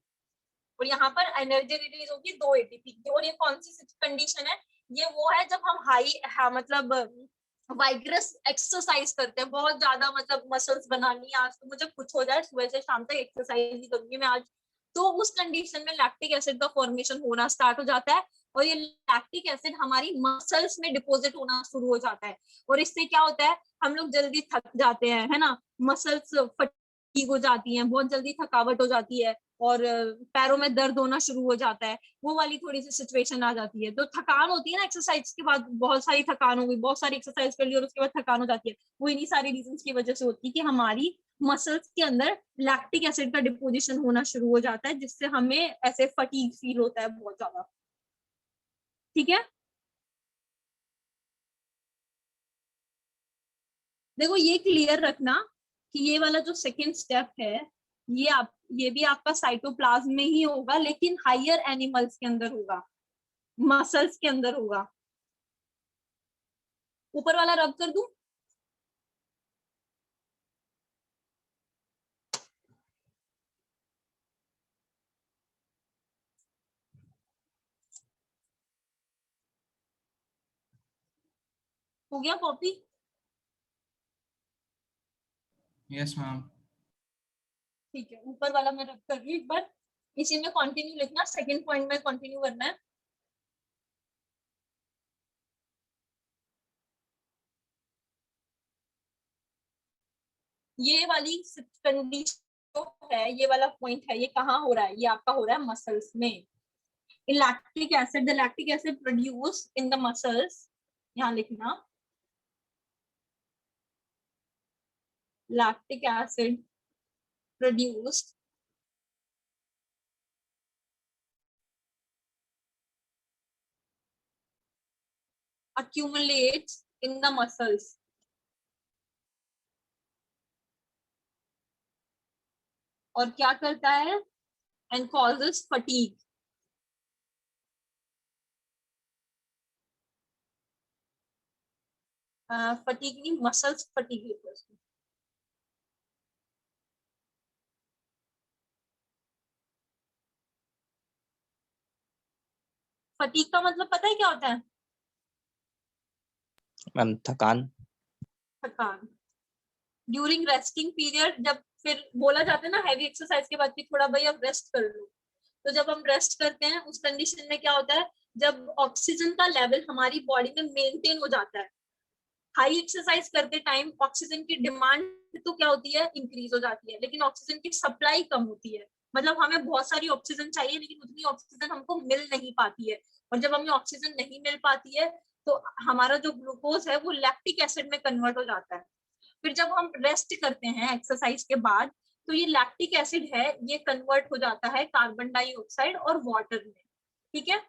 और यहाँ पर एनर्जी रिलीज होगी 2 ATP की। और ये कौन सी कंडीशन है? ये वो है जब हम मतलब वाइग्रस एक्सरसाइज करते हैं, बहुत ज्यादा, मतलब मसल्स बनानी है, आज तो मुझे कुछ हो जाए, सुबह से शाम तक एक्सरसाइज ही करूंगी मैं आज, तो उस कंडीशन में लैक्टिक एसिड का फॉर्मेशन होना स्टार्ट हो जाता है। और ये लैक्टिक एसिड हमारी मसल्स में डिपॉजिट होना शुरू हो जाता है। और इससे क्या होता है? हम लोग जल्दी थक जाते हैं, है ना, मसल्स फटीग हो जाती हैं, बहुत जल्दी थकावट हो जाती है, और पैरों में दर्द होना शुरू हो जाता है, वो वाली थोड़ी सी सिचुएशन आ जाती है। तो थकान होती है ना एक्सरसाइज के बाद, बहुत सारी थकान हो गई, बहुत सारी एक्सरसाइज कर ली और उसके बाद थकान हो जाती है, वो इन्हीं सारी रीजन की वजह से होती है कि हमारी मसल्स के अंदर लैक्टिक एसिड का डिपोजिशन होना शुरू हो जाता है, जिससे हमें ऐसे फटीग फील होता है बहुत ज्यादा। ठीक है, देखो ये क्लियर रखना कि ये वाला जो सेकेंड स्टेप है ये भी आपका साइटोप्लाज्म में ही होगा, लेकिन हायर एनिमल्स के अंदर होगा, मसल्स के अंदर होगा। ऊपर वाला रब कर दूं? हो गया कॉपी? Yes ma'am. ठीक है, ऊपर वाला मैं रख कर रही हूँ, एक बार इसी में कंटिन्यू लिखना, सेकंड पॉइंट में कंटिन्यू करना है। ये वाली कंडीशन जो है, ये वाला पॉइंट है, ये कहाँ हो रहा है? ये आपका हो रहा है मसल्स में। In lactic acid, the lactic acid produce in the muscles, यहाँ लिखना, lactic acid produced accumulates in the muscles. और क्या करता है? and causes fatigue. fatigue नहीं, muscles fatigue लिखो इसको। fatigue का मतलब पता है क्या होता है? मैम थकान। थकान। ड्यूरिंग रेस्टिंग पीरियड, जब फिर बोला जाता है ना हैवी एक्सरसाइज के बाद कि थोड़ा भाई अब रेस्ट कर लो, तो जब हम रेस्ट करते हैं उस कंडीशन में क्या होता है, जब ऑक्सीजन का लेवल हमारी बॉडी में मेंटेन हो जाता है। हाई एक्सरसाइज करते टाइम ऑक्सीजन की डिमांड तो क्या होती है, इंक्रीज हो जाती है, लेकिन ऑक्सीजन की सप्लाई कम होती है। मतलब हमें बहुत सारी ऑक्सीजन चाहिए लेकिन उतनी ऑक्सीजन हमको मिल नहीं पाती है, और जब हमें ऑक्सीजन नहीं मिल पाती है तो हमारा जो ग्लूकोज है वो लैक्टिक एसिड में कन्वर्ट हो जाता है। फिर जब हम रेस्ट करते हैं एक्सरसाइज के बाद, तो ये लैक्टिक एसिड है, ये कन्वर्ट हो जाता है कार्बन डाइऑक्साइड और वाटर में। ठीक है,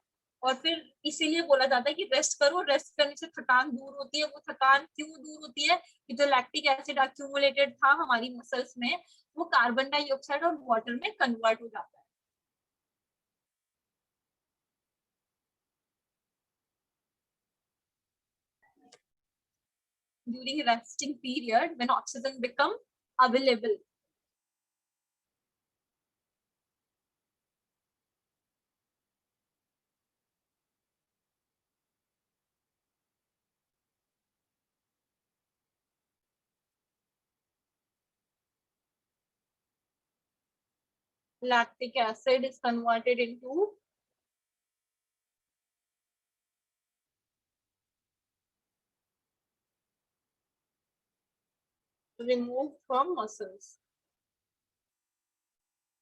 और फिर इसीलिए बोला जाता है कि रेस्ट करो, रेस्ट करने से थकान दूर होती है। वो थकान क्यों दूर होती है? कि जो लैक्टिक एसिड एक्यूमुलेटेड था हमारी मसल्स में, वो कार्बन डाइऑक्साइड और वाटर में कन्वर्ट हो जाता है। During resting period, when oxygen become available, lactic acid is converted into removed from muscles.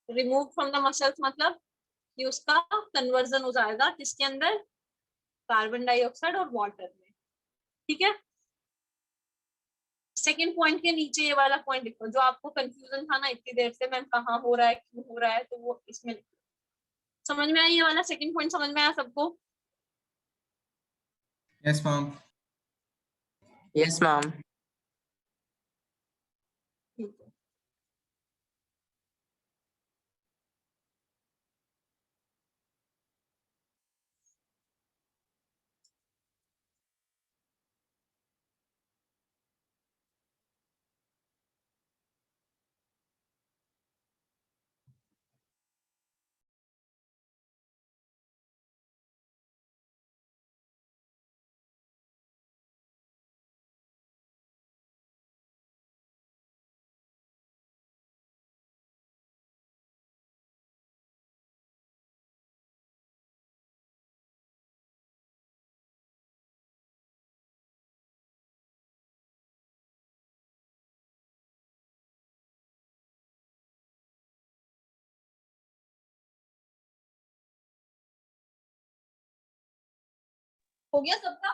Removed from the muscles मतलब कि उसका कन्वर्जन हो जाएगा किसके अंदर? कार्बन डाइऑक्साइड और वाटर में। ठीक है, सेकेंड पॉइंट के नीचे ये वाला पॉइंट लिखो, जो आपको कंफ्यूजन था ना इतनी देर से, मैम कहाँ हो रहा है, क्यों हो रहा है, तो वो इसमें लिखो। समझ में आया ये वाला सेकेंड पॉइंट? समझ में आया सबको? Yes ma'am. Yes ma'am. ठीक है, हो गया सबका?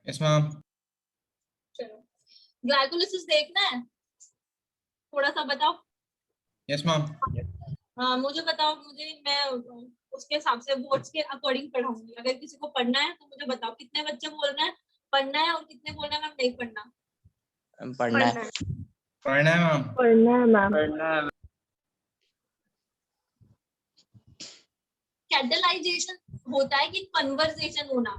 Yes ma'am. चलो, ग्लाइकोलिसिस देखना है, थोड़ा सा बताओ। Yes ma'am. हाँ मुझे बताओ, मैं उसके हिसाब से बोर्ड्स के अकॉर्डिंग पढ़ाऊंगी। अगर किसी को पढ़ना है तो मुझे बताओ, कितने बच्चे बोल रहे हैं पढ़ना है और कितने बोल रहे हैं मैम नहीं पढ़ना? पढ़ना है। पढ़ना है मैम। पढ़ना है मैम। कैटलाइजेशन होता है कि कन्वर्सेशन होना,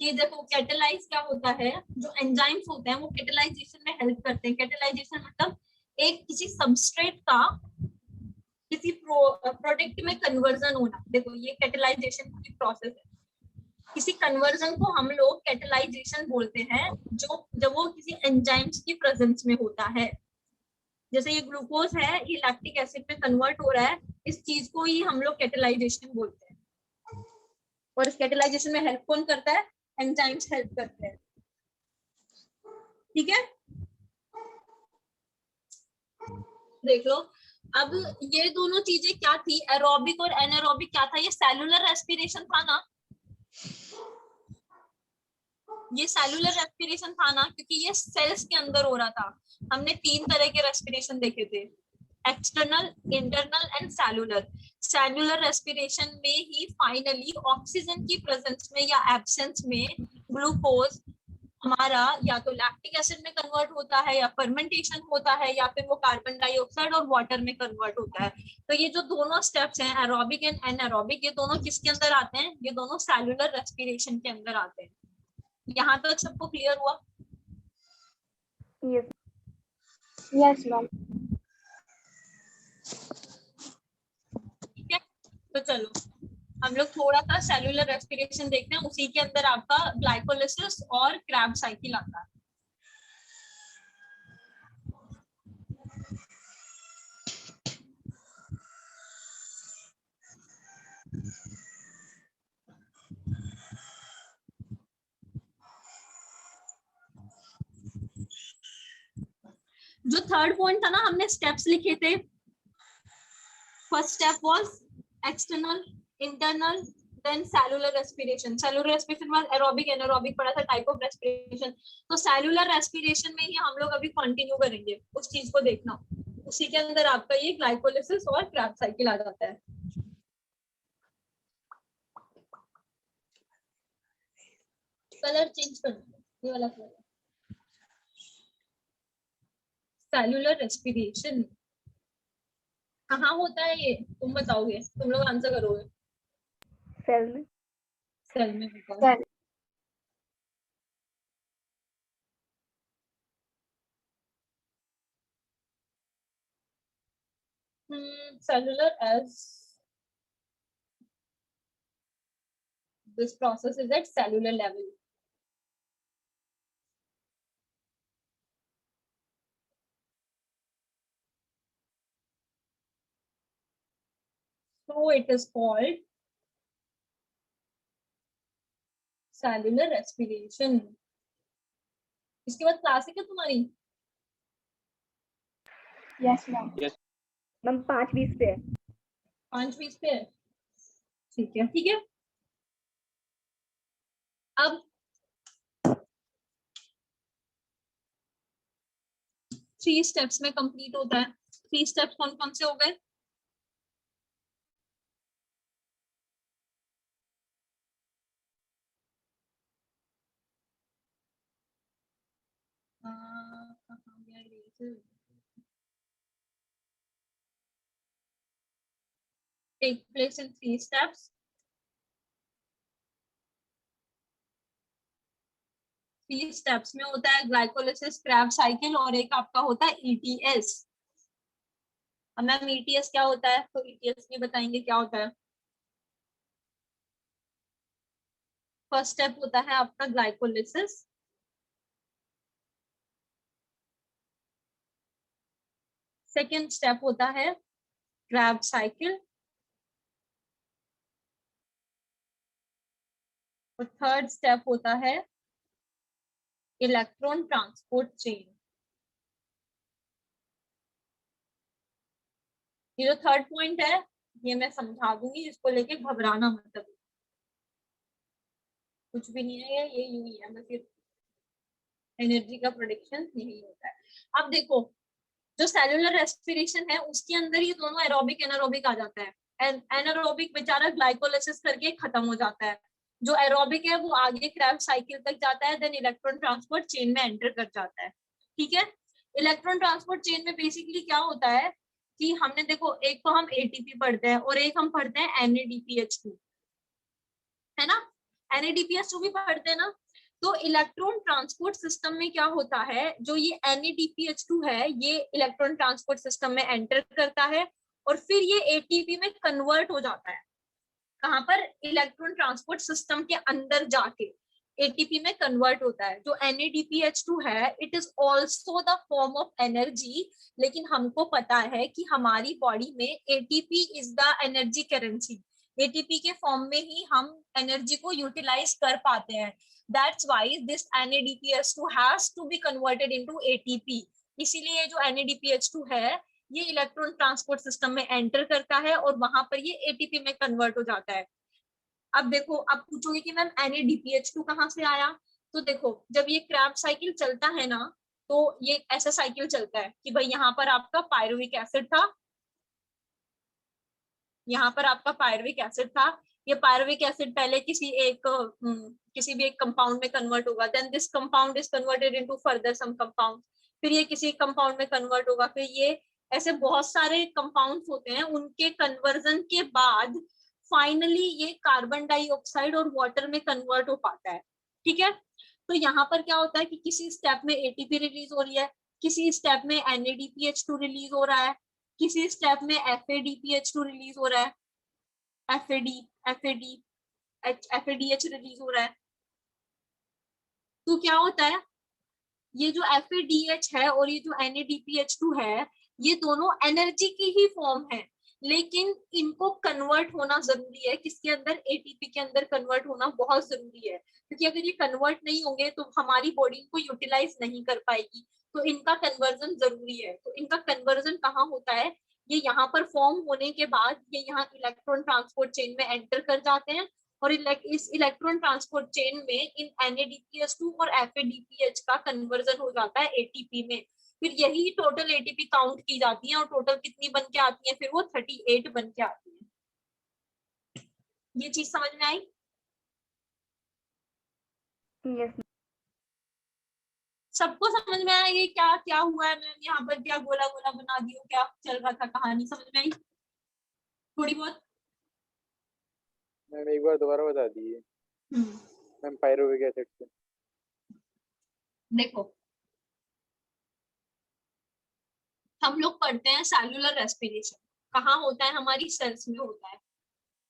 कि देखो कैटलाइज क्या होता है, जो एंजाइम्स होते हैं वो कैटलाइजेशन में हेल्प करते हैं। कैटलाइजेशन मतलब एक किसी सबस्ट्रेट का किसी प्रोडक्ट में कन्वर्जन होना। देखो ये कैटलाइजेशन की प्रोसेस है। किसी कन्वर्जन को हम लोग कैटलाइजेशन बोलते हैं, जो जब वो किसी एंजाइम्स की प्रेजेंस में होता है। जैसे ये ग्लूकोज है, ये लैक्टिक एसिड में कन्वर्ट हो रहा है, इस चीज को ही हम लोग कैटलाइजेशन बोलते हैं। और इस कैटलाइजेशन में हेल्प कौन करता है? एंजाइम्स हेल्प करते हैं। ठीक है, देख लो। अब ये दोनों चीजें क्या थी, एरोबिक और एनारोबिक क्या था? ये सेलुलर रेस्पिरेशन था ना, ये सेलुलर रेस्पिरेशन था ना, क्योंकि ये सेल्स के अंदर हो रहा था। हमने 3 तरह के रेस्पिरेशन देखे थे, external, internal and cellular. Cellular respiration में ही फाइनली ऑक्सीजन की प्रेजेंस में या एब्सेंस में ग्लूकोज हमारा या तो लैक्टिक एसिड में कन्वर्ट होता है, या फर्मेंटेशन होता है, या फिर वो कार्बन डाइऑक्साइड और वाटर में कन्वर्ट होता है। तो ये जो दोनों स्टेप्स हैं, एरोबिक एंड एनारोबिक, ये दोनों किसके अंदर आते हैं? ये दोनों सेलुलर रेस्पिरेशन के अंदर आते हैं। यहाँ तक सबको क्लियर हुआ? Yes ma'am. ठीक है, तो चलो हम लोग थोड़ा सा सेलुलर रेस्पिरेशन देखते हैं। उसी के अंदर आपका ग्लाइकोलिसिस और क्रैब्स साइकिल आता है। जो थर्ड पॉइंट था ना, हमने स्टेप्स लिखे थे। First step was external, internal, then cellular respiration. Cellular respiration बाद एरोबिक, एनारोबिक पढ़ा था, टाइप ऑफ रेस्पिरेशन। तो सेलुलर रेस्पिरेशन में ही हम लोग अभी कंटिन्यू करेंगे, उस चीज को देखना। उसी के अंदर आपका ये ग्लाइकोलिसिस और क्रैब्स साइकिल आ जाता है। कलर चेंज कर दो, ये वाला कलर। सेलुलर रेस्पिरेशन कहाँ होता है? ये तुम बताओगे, तुम लोग आंसर करोगे। सेल में। सेल में होता है। Cellular as this process is at cellular level. So it is called cellular respiration. इसके बाद क्लास है क्या तुम्हारी? Yes ma'am. मैम 5:20 पे है। 5:20 पे है, ठीक है, ठीक है। अब 3 स्टेप्स में कंप्लीट होता है। 3 स्टेप्स कौन कौन से हो गए? Take place in 3 steps. 3 steps में होता है ग्लाइकोलिसिस, क्रैब्स साइकिल, और एक आपका होता है ईटीएस। अब मैम ईटीएस क्या होता है? तो ईटीएस भी बताएंगे क्या होता है। फर्स्ट स्टेप होता है आपका ग्लाइकोलिसिस, सेकेंड स्टेप होता है क्रैब्स साइकिल, और थर्ड स्टेप होता है इलेक्ट्रॉन ट्रांसपोर्ट चेन। ये जो थर्ड पॉइंट है ये मैं समझा दूंगी, इसको लेके घबराना मतलब कुछ भी नहीं है, ये यूं ही है, बस ये एनर्जी का प्रोडक्शन यही होता है। अब देखो, जो सेलुलर रेस्पिरेशन है उसके अंदर ये दोनों एरोबिक एनारोबिक आ जाता है। एनारोबिक बेचारा ग्लाइकोलिसिस करके खत्म हो जाता है, जो एरोबिक है वो आगे क्रैब्स साइकिल तक जाता है, देन इलेक्ट्रॉन ट्रांसपोर्ट चेन में एंटर कर जाता है। ठीक है, इलेक्ट्रॉन ट्रांसपोर्ट चेन में बेसिकली क्या होता है कि हमने देखो, एक तो हम एटीपी पढ़ते हैं और एक हम पढ़ते हैं NADPH2, है ना? NADPH2 भी पढ़ते हैं ना। तो इलेक्ट्रॉन ट्रांसपोर्ट सिस्टम में क्या होता है, जो ये NADPH2 है ये इलेक्ट्रॉन ट्रांसपोर्ट सिस्टम में एंटर करता है और फिर ये ATP में कन्वर्ट हो जाता है। कहाँ पर, इलेक्ट्रॉन ट्रांसपोर्ट सिस्टम के अंदर जाके एटीपी में कन्वर्ट होता है। जो NADPH2 है it is also the form of energy, लेकिन हमको पता है कि हमारी बॉडी में ATP is the energy currency, ATP के फॉर्म में ही हम एनर्जी को यूटिलाइज कर पाते हैं। That's why this NADPH2 has to be converted into ATP। इसीलिए जो NADPH2 है ये इलेक्ट्रॉन ट्रांसपोर्ट सिस्टम में एंटर करता है और वहां पर ये एटीपी में कन्वर्ट हो जाता है। अब देखो, अब पूछोगे कि मैम NADPH2 कहाँ से आया, तो देखो जब ये क्रैब्स साइकिल चलता है ना, तो ये ऐसा साइकिल चलता है कि भाई यहाँ पर आपका पायरुविक एसिड था, यहाँ पर आपका पायरुविक एसिड था, ये पायरुविक एसिड पहले किसी भी एक कंपाउंड में कन्वर्ट होगा, then this compound is converted into further some compound, फिर ये किसी कंपाउंड में कन्वर्ट होगा, फिर ये ऐसे बहुत सारे कंपाउंड्स होते हैं, उनके कन्वर्जन के बाद फाइनली ये कार्बन डाइऑक्साइड और वाटर में कन्वर्ट हो पाता है। ठीक है, तो यहाँ पर क्या होता है कि किसी स्टेप में एटीपी रिलीज हो रही है, किसी स्टेप में NADPH2 रिलीज हो रहा है, किसी स्टेप में FADPH2 रिलीज हो रहा है, FADH रिलीज हो रहा है। तो क्या होता है, ये जो FADH है और ये जो NADPH2 है ये दोनों एनर्जी की ही फॉर्म है, लेकिन इनको कन्वर्ट होना जरूरी है, किसके अंदर, एटीपी के अंदर कन्वर्ट होना बहुत जरूरी है, क्योंकि अगर ये कन्वर्ट नहीं होंगे तो हमारी बॉडी इनको यूटिलाइज नहीं कर पाएगी, तो इनका कन्वर्जन जरूरी है। तो इनका कन्वर्जन कहाँ होता है, ये यहाँ पर फॉर्म होने के बाद ये यहाँ इलेक्ट्रॉन ट्रांसपोर्ट चेन में एंटर कर जाते हैं और इस इलेक्ट्रॉन ट्रांसपोर्ट चेन में इन NADPH2 और FADPH का कन्वर्जन हो जाता है एटीपी में, फिर यही टोटल एटीपी काउंट की जाती है और टोटल कितनी बन के आती है, फिर वो 38 बन के आती है। ये चीज समझ में आई? यस सबको समझ में आया ये क्या क्या हुआ है, मैम यहाँ पर क्या गोला गोला बना दियो, क्या चल रहा था, कहानी समझ में आई थोड़ी बहुत? मैम एक बार दोबारा बता दीजिए। मैम पायरुविक एसिड से। देखो हम लोग पढ़ते हैं सेलुलर रेस्पिरेशन, कहाँ होता है, हमारी सेल्स में होता है।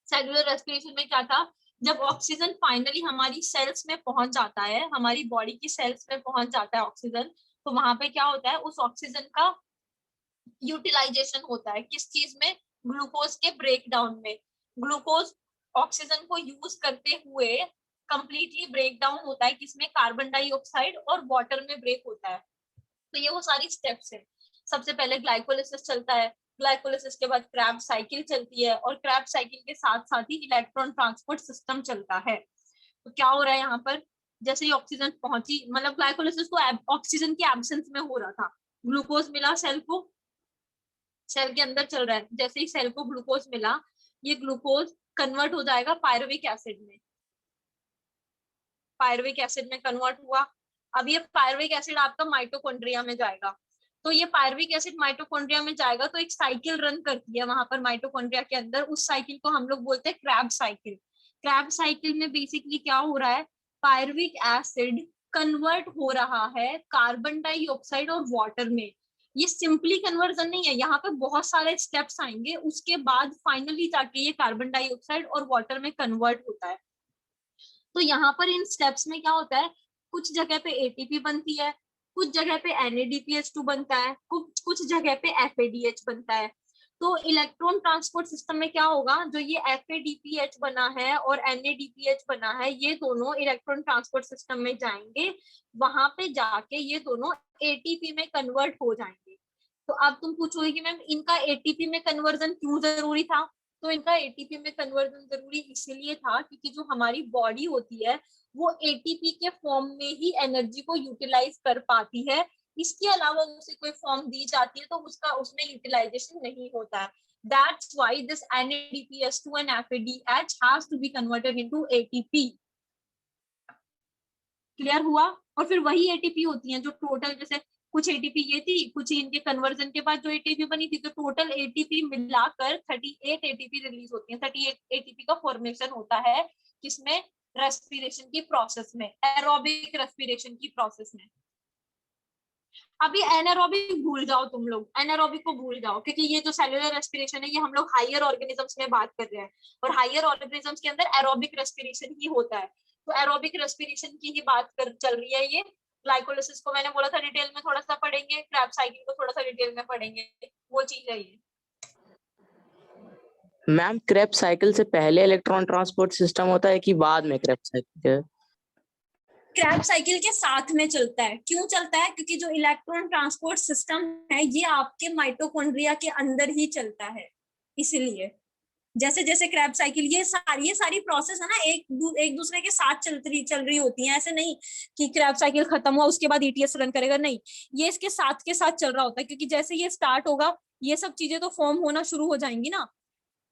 सेलुलर रेस्पिरेशन में क्या था, जब ऑक्सीजन फाइनली हमारी सेल्स में पहुंच जाता है, हमारी बॉडी की सेल्स में पहुंच जाता है ऑक्सीजन, तो वहां पे क्या होता है, उस ऑक्सीजन का यूटिलाइजेशन होता है, किस चीज में, ग्लूकोज के ब्रेकडाउन में। ग्लूकोज ऑक्सीजन को यूज करते हुए कंप्लीटली ब्रेकडाउन होता है, किसमें, कार्बन डाइऑक्साइड और वाटर में ब्रेक होता है। तो ये वो सारी स्टेप्स है। सबसे पहले ग्लाइकोलिसिस चलता है, ग्लाइकोलिसिस के बाद क्रैब साइकिल चलती है और क्रैब साइकिल के साथ साथ ही इलेक्ट्रॉन ट्रांसपोर्ट सिस्टम चलता है। तो क्या हो रहा है यहाँ पर, जैसे ही ऑक्सीजन पहुंची, मतलब ग्लाइकोलिसिस तो ऑक्सीजन की एब्सेंस में हो रहा था, ग्लूकोज मिला सेल को, सेल के अंदर चल रहा है, जैसे ही सेल को ग्लूकोज मिला ये ग्लूकोज कन्वर्ट हो जाएगा पायरुविक एसिड में, पायरुविक एसिड में कन्वर्ट हुआ। अब ये पायरुविक एसिड आपका माइटोकॉन्ड्रिया में जाएगा, तो ये पायरुविक एसिड माइटोकॉन्ड्रिया में जाएगा तो एक साइकिल रन करती है वहां पर माइटोकॉन्ड्रिया के अंदर, उस साइकिल को हम लोग बोलते हैं क्रैब साइकिल। क्रैब साइकिल में बेसिकली क्या हो रहा है, पायरुविक एसिड कन्वर्ट हो रहा है कार्बन डाइऑक्साइड और वाटर में। ये सिंपली कन्वर्जन नहीं है, यहाँ पे बहुत सारे स्टेप्स आएंगे, उसके बाद फाइनली जाके ये कार्बन डाइऑक्साइड और वाटर में कन्वर्ट होता है। तो यहाँ पर इन स्टेप्स में क्या होता है, कुछ जगह पे एटीपी बनती है, कुछ जगह पे NADPH2 बनता है, कुछ जगह पे FADH बनता है। तो इलेक्ट्रॉन ट्रांसपोर्ट सिस्टम में क्या होगा, जो ये FADPH बना है और NADPH बना है, ये दोनों इलेक्ट्रॉन ट्रांसपोर्ट सिस्टम में जाएंगे, वहां पे जाके ये दोनों ATP में कन्वर्ट हो जाएंगे। तो अब तुम पूछोगे कि मैम इनका ATP में कन्वर्जन क्यों जरूरी था, तो इनका ATP में कन्वर्जन जरूरी इसलिए था क्योंकि जो हमारी बॉडी होती है वो ATP के फॉर्म में ही एनर्जी को यूटिलाइज कर पाती है, इसके अलावा उसे कोई फॉर्म दी जाती है तो उसका उसमें यूटिलाइजेशन नहीं होता है। That's why this NADPH2 and FADH has to be converted into ATP। Clear हुआ? और फिर वही ATP होती है जो टोटल, जैसे कुछ ATP ये थी, कुछ इनके कन्वर्जन के बाद जो ATP बनी थी, तो टोटल ATP मिलाकर 38 ATP रिलीज होती है। 38 ATP का फॉर्मेशन होता है किसमें, रेस्पिरेशन की प्रोसेस में, एरोबिक रेस्पिरेशन की प्रोसेस में। अभी एनारोबिक भूल जाओ, तुम लोग एनारोबिक को भूल जाओ, क्योंकि ये जो सेलुलर रेस्पिरेशन है ये हम लोग हायर ऑर्गेनिजम्स में बात कर रहे हैं, और हायर ऑर्गेनिजम्स के अंदर एरोबिक रेस्पिरेशन ही होता है। तो एरोबिक रेस्पिरेशन की ही बात कर चल रही है ये। ग्लाइकोलिसिस को मैंने बोला था डिटेल में थोड़ा सा पढ़ेंगे, क्रैब साइकिल को थोड़ा सा डिटेल में पढ़ेंगे, वो चीज है ये। मैम क्रेब साइकिल से पहले इलेक्ट्रॉन ट्रांसपोर्ट सिस्टम होता है कि बाद में क्रेब साइकिल? क्रैब साइकिल के साथ में चलता है। क्यों चलता है? क्योंकि जो इलेक्ट्रॉन ट्रांसपोर्ट सिस्टम है ये आपके माइटोकॉन्ड्रिया के अंदर ही चलता है, इसलिए जैसे जैसे क्रैब साइकिल ये सारी प्रोसेस है ना एक दूसरे के साथ चल रही होती है। ऐसे नहीं कि क्रैब साइकिल खत्म हुआ उसके बाद ईटीएस रन करेगा, नहीं, ये इसके साथ के साथ चल रहा होता है, क्योंकि जैसे ये स्टार्ट होगा ये सब चीजें तो फॉर्म होना शुरू हो जाएंगी ना,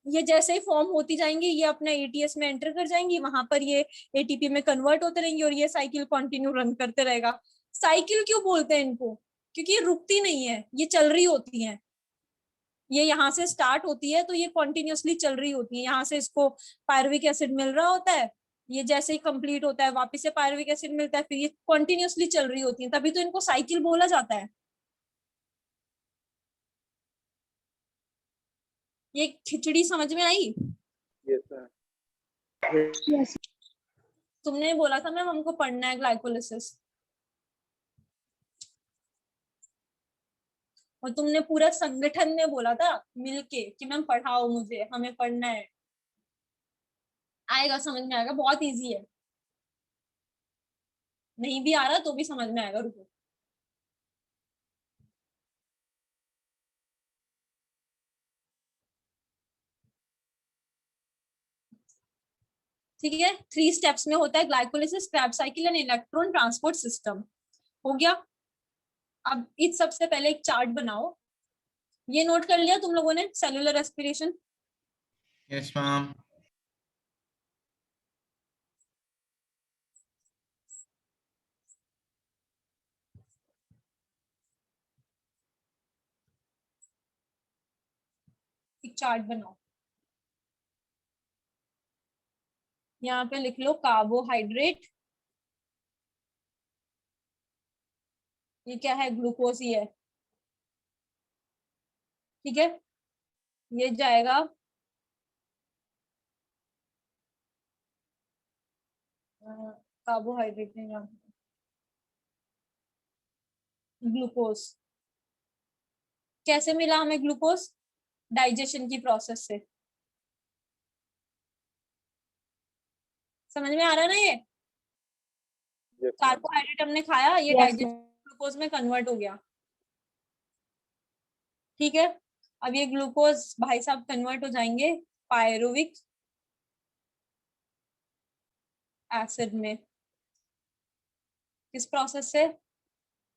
ये जैसे ही फॉर्म होती जाएंगी ये अपने एटीएस में एंटर कर जाएंगी, वहां पर ये एटीपी में कन्वर्ट होते रहेंगे और ये साइकिल कंटिन्यू रन करते रहेगा। साइकिल क्यों बोलते हैं इनको? क्योंकि ये रुकती नहीं है, ये चल रही होती है। ये यहाँ से स्टार्ट होती है तो ये कॉन्टिन्यूसली चल रही होती है। यहाँ से इसको पायरुविक एसिड मिल रहा होता है, ये जैसे ही कंप्लीट होता है वापस से पायरुविक एसिड मिलता है, फिर ये कॉन्टिन्यूसली चल रही होती है, तभी तो इनको साइकिल बोला जाता है। ये खिचड़ी समझ में आई? Yes sir. तुमने बोला था मैम हमको पढ़ना है ग्लाइकोलिसिस, और तुमने पूरा संगठन में बोला था मिलके कि मैम पढ़ाओ मुझे, हमें पढ़ना है। आएगा, समझ में आएगा, बहुत इजी है। नहीं भी आ रहा तो भी समझ में आएगा, रुको। ठीक है, 3 स्टेप्स में होता है glycolysis, Krebs cycle and electron transport system. हो गया। अब इस सबसे पहले एक चार्ट बनाओ। ये नोट कर लिया तुम लोगों ने सेलुलर रेस्पिरेशन? Yes, ma'am. एक चार्ट बनाओ, यहाँ पे लिख लो कार्बोहाइड्रेट, ये क्या है? ग्लूकोज ही है, ठीक है। ये जाएगा कार्बोहाइड्रेट में, ग्लूकोज। कैसे मिला हमें ग्लूकोज? डाइजेशन की प्रोसेस से। समझ में आ रहा है ना? ये यस मैम। कार्बोहाइड्रेट हमने खाया, ये Yes, डाइजेशन ma'am. ग्लूकोज में कन्वर्ट हो गया, ठीक है। अब ये ग्लूकोज भाई साहब कन्वर्ट हो जाएंगे पायरुविक एसिड में। किस प्रोसेस से?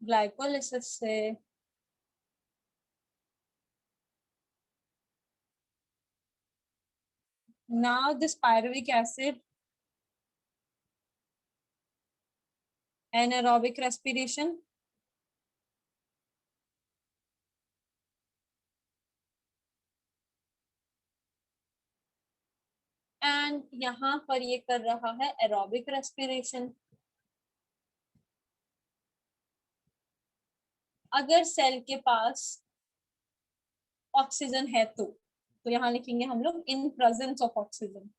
ग्लाइकोलिसिस से। Now this pyruvic acid, anaerobic respiration, and यहाँ पर ये कर रहा है एरोबिक रेस्पिरेशन। अगर सेल के पास ऑक्सीजन है तो यहाँ लिखेंगे हम लोग in presence of oxygen.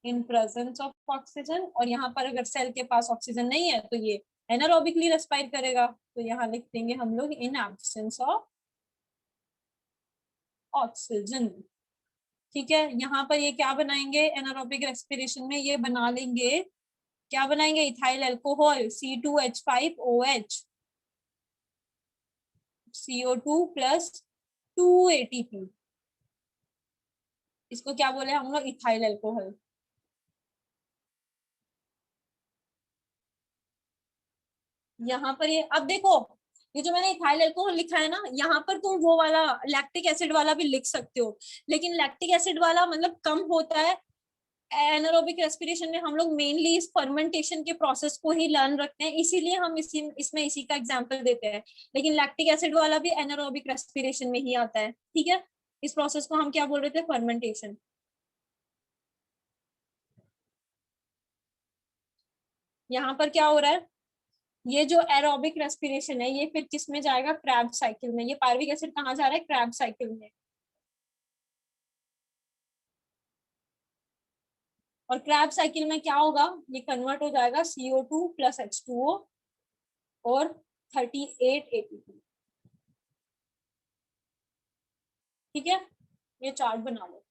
In presence of oxygen, और यहाँ पर अगर सेल के पास ऑक्सीजन नहीं है तो ये एनारोबिकली रेस्पायर करेगा, तो यहाँ लिख देंगे हम लोग इन एब्सेंस ऑफ ऑक्सीजन, ठीक है। यहाँ पर ये क्या बनाएंगे एनारोबिक रेस्पिरेशन में? ये बना लेंगे, क्या बनाएंगे? Ethyl alcohol C2H5OH, CO2 plus 2 ATP, इसको क्या बोले हम लोग? Ethyl alcohol. यहाँ पर ये अब देखो, ये जो मैंने इथाइल अल्कोहल लिखा है ना, यहाँ पर तुम वो वाला लैक्टिक एसिड वाला भी लिख सकते हो, लेकिन लैक्टिक एसिड वाला मतलब कम होता है। एनारोबिक रेस्पिरेशन में हम लोग मेनली इस फर्मेंटेशन के प्रोसेस को ही लर्न रखते हैं, इसीलिए हम इसमें इसी का एग्जांपल देते हैं। लेकिन लैक्टिक एसिड वाला भी एनारोबिक रेस्पिरेशन में ही आता है, ठीक है। इस प्रोसेस को हम क्या बोल रहे थे? फर्मेंटेशन। यहाँ पर क्या हो रहा है, ये जो एरोबिक रेस्पिरेशन है ये फिर किस में जाएगा, क्रैब साइकिल में। ये पायरुविक एसिड कहाँ जा रहा है, क्रैब साइकिल में। और क्रैब साइकिल में क्या होगा, ये कन्वर्ट हो जाएगा CO2 प्लस H2O और 38 ATP। ठीक है, ये चार्ट बना लो।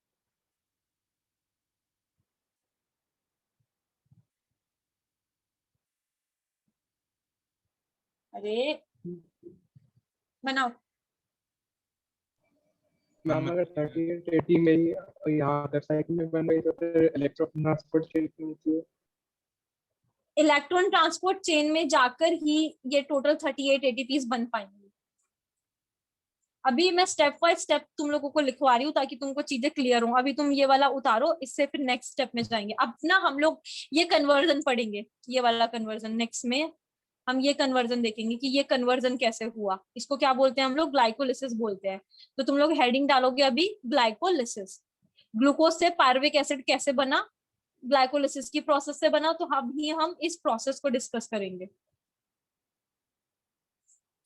अरे बनाओ। मैम अगर 3880 में ही यहाँ अगर साइकिल में बन गई तो फिर इलेक्ट्रॉन ट्रांसपोर्ट चेन क्यों चाहिए? इलेक्ट्रॉन ट्रांसपोर्ट चेन में जाकर ही ये टोटल 38 ATPs बन पाएंगे। अभी मैं स्टेप बाय स्टेप तुम लोगों को लिखवा रही हूँ ताकि तुमको चीजें क्लियर हो। अभी तुम ये वाला उतारो, इससे फिर नेक्स्ट स्टेप में जाएंगे। अब ना हम लोग ये कन्वर्जन पढ़ेंगे, ये वाला कन्वर्जन नेक्स्ट में हम ये कन्वर्जन देखेंगे कि ये कन्वर्जन कैसे हुआ। इसको क्या बोलते हैं हम लोग, ग्लाइकोलिसिस बोलते हैं। तो तुम लोग हेडिंग डालोगे अभी ग्लाइकोलिसिस। ग्लूकोज से पायरुविक एसिड कैसे बना, ग्लाइकोलिसिस की प्रोसेस से बना। तो अभी हम इस प्रोसेस को डिस्कस करेंगे।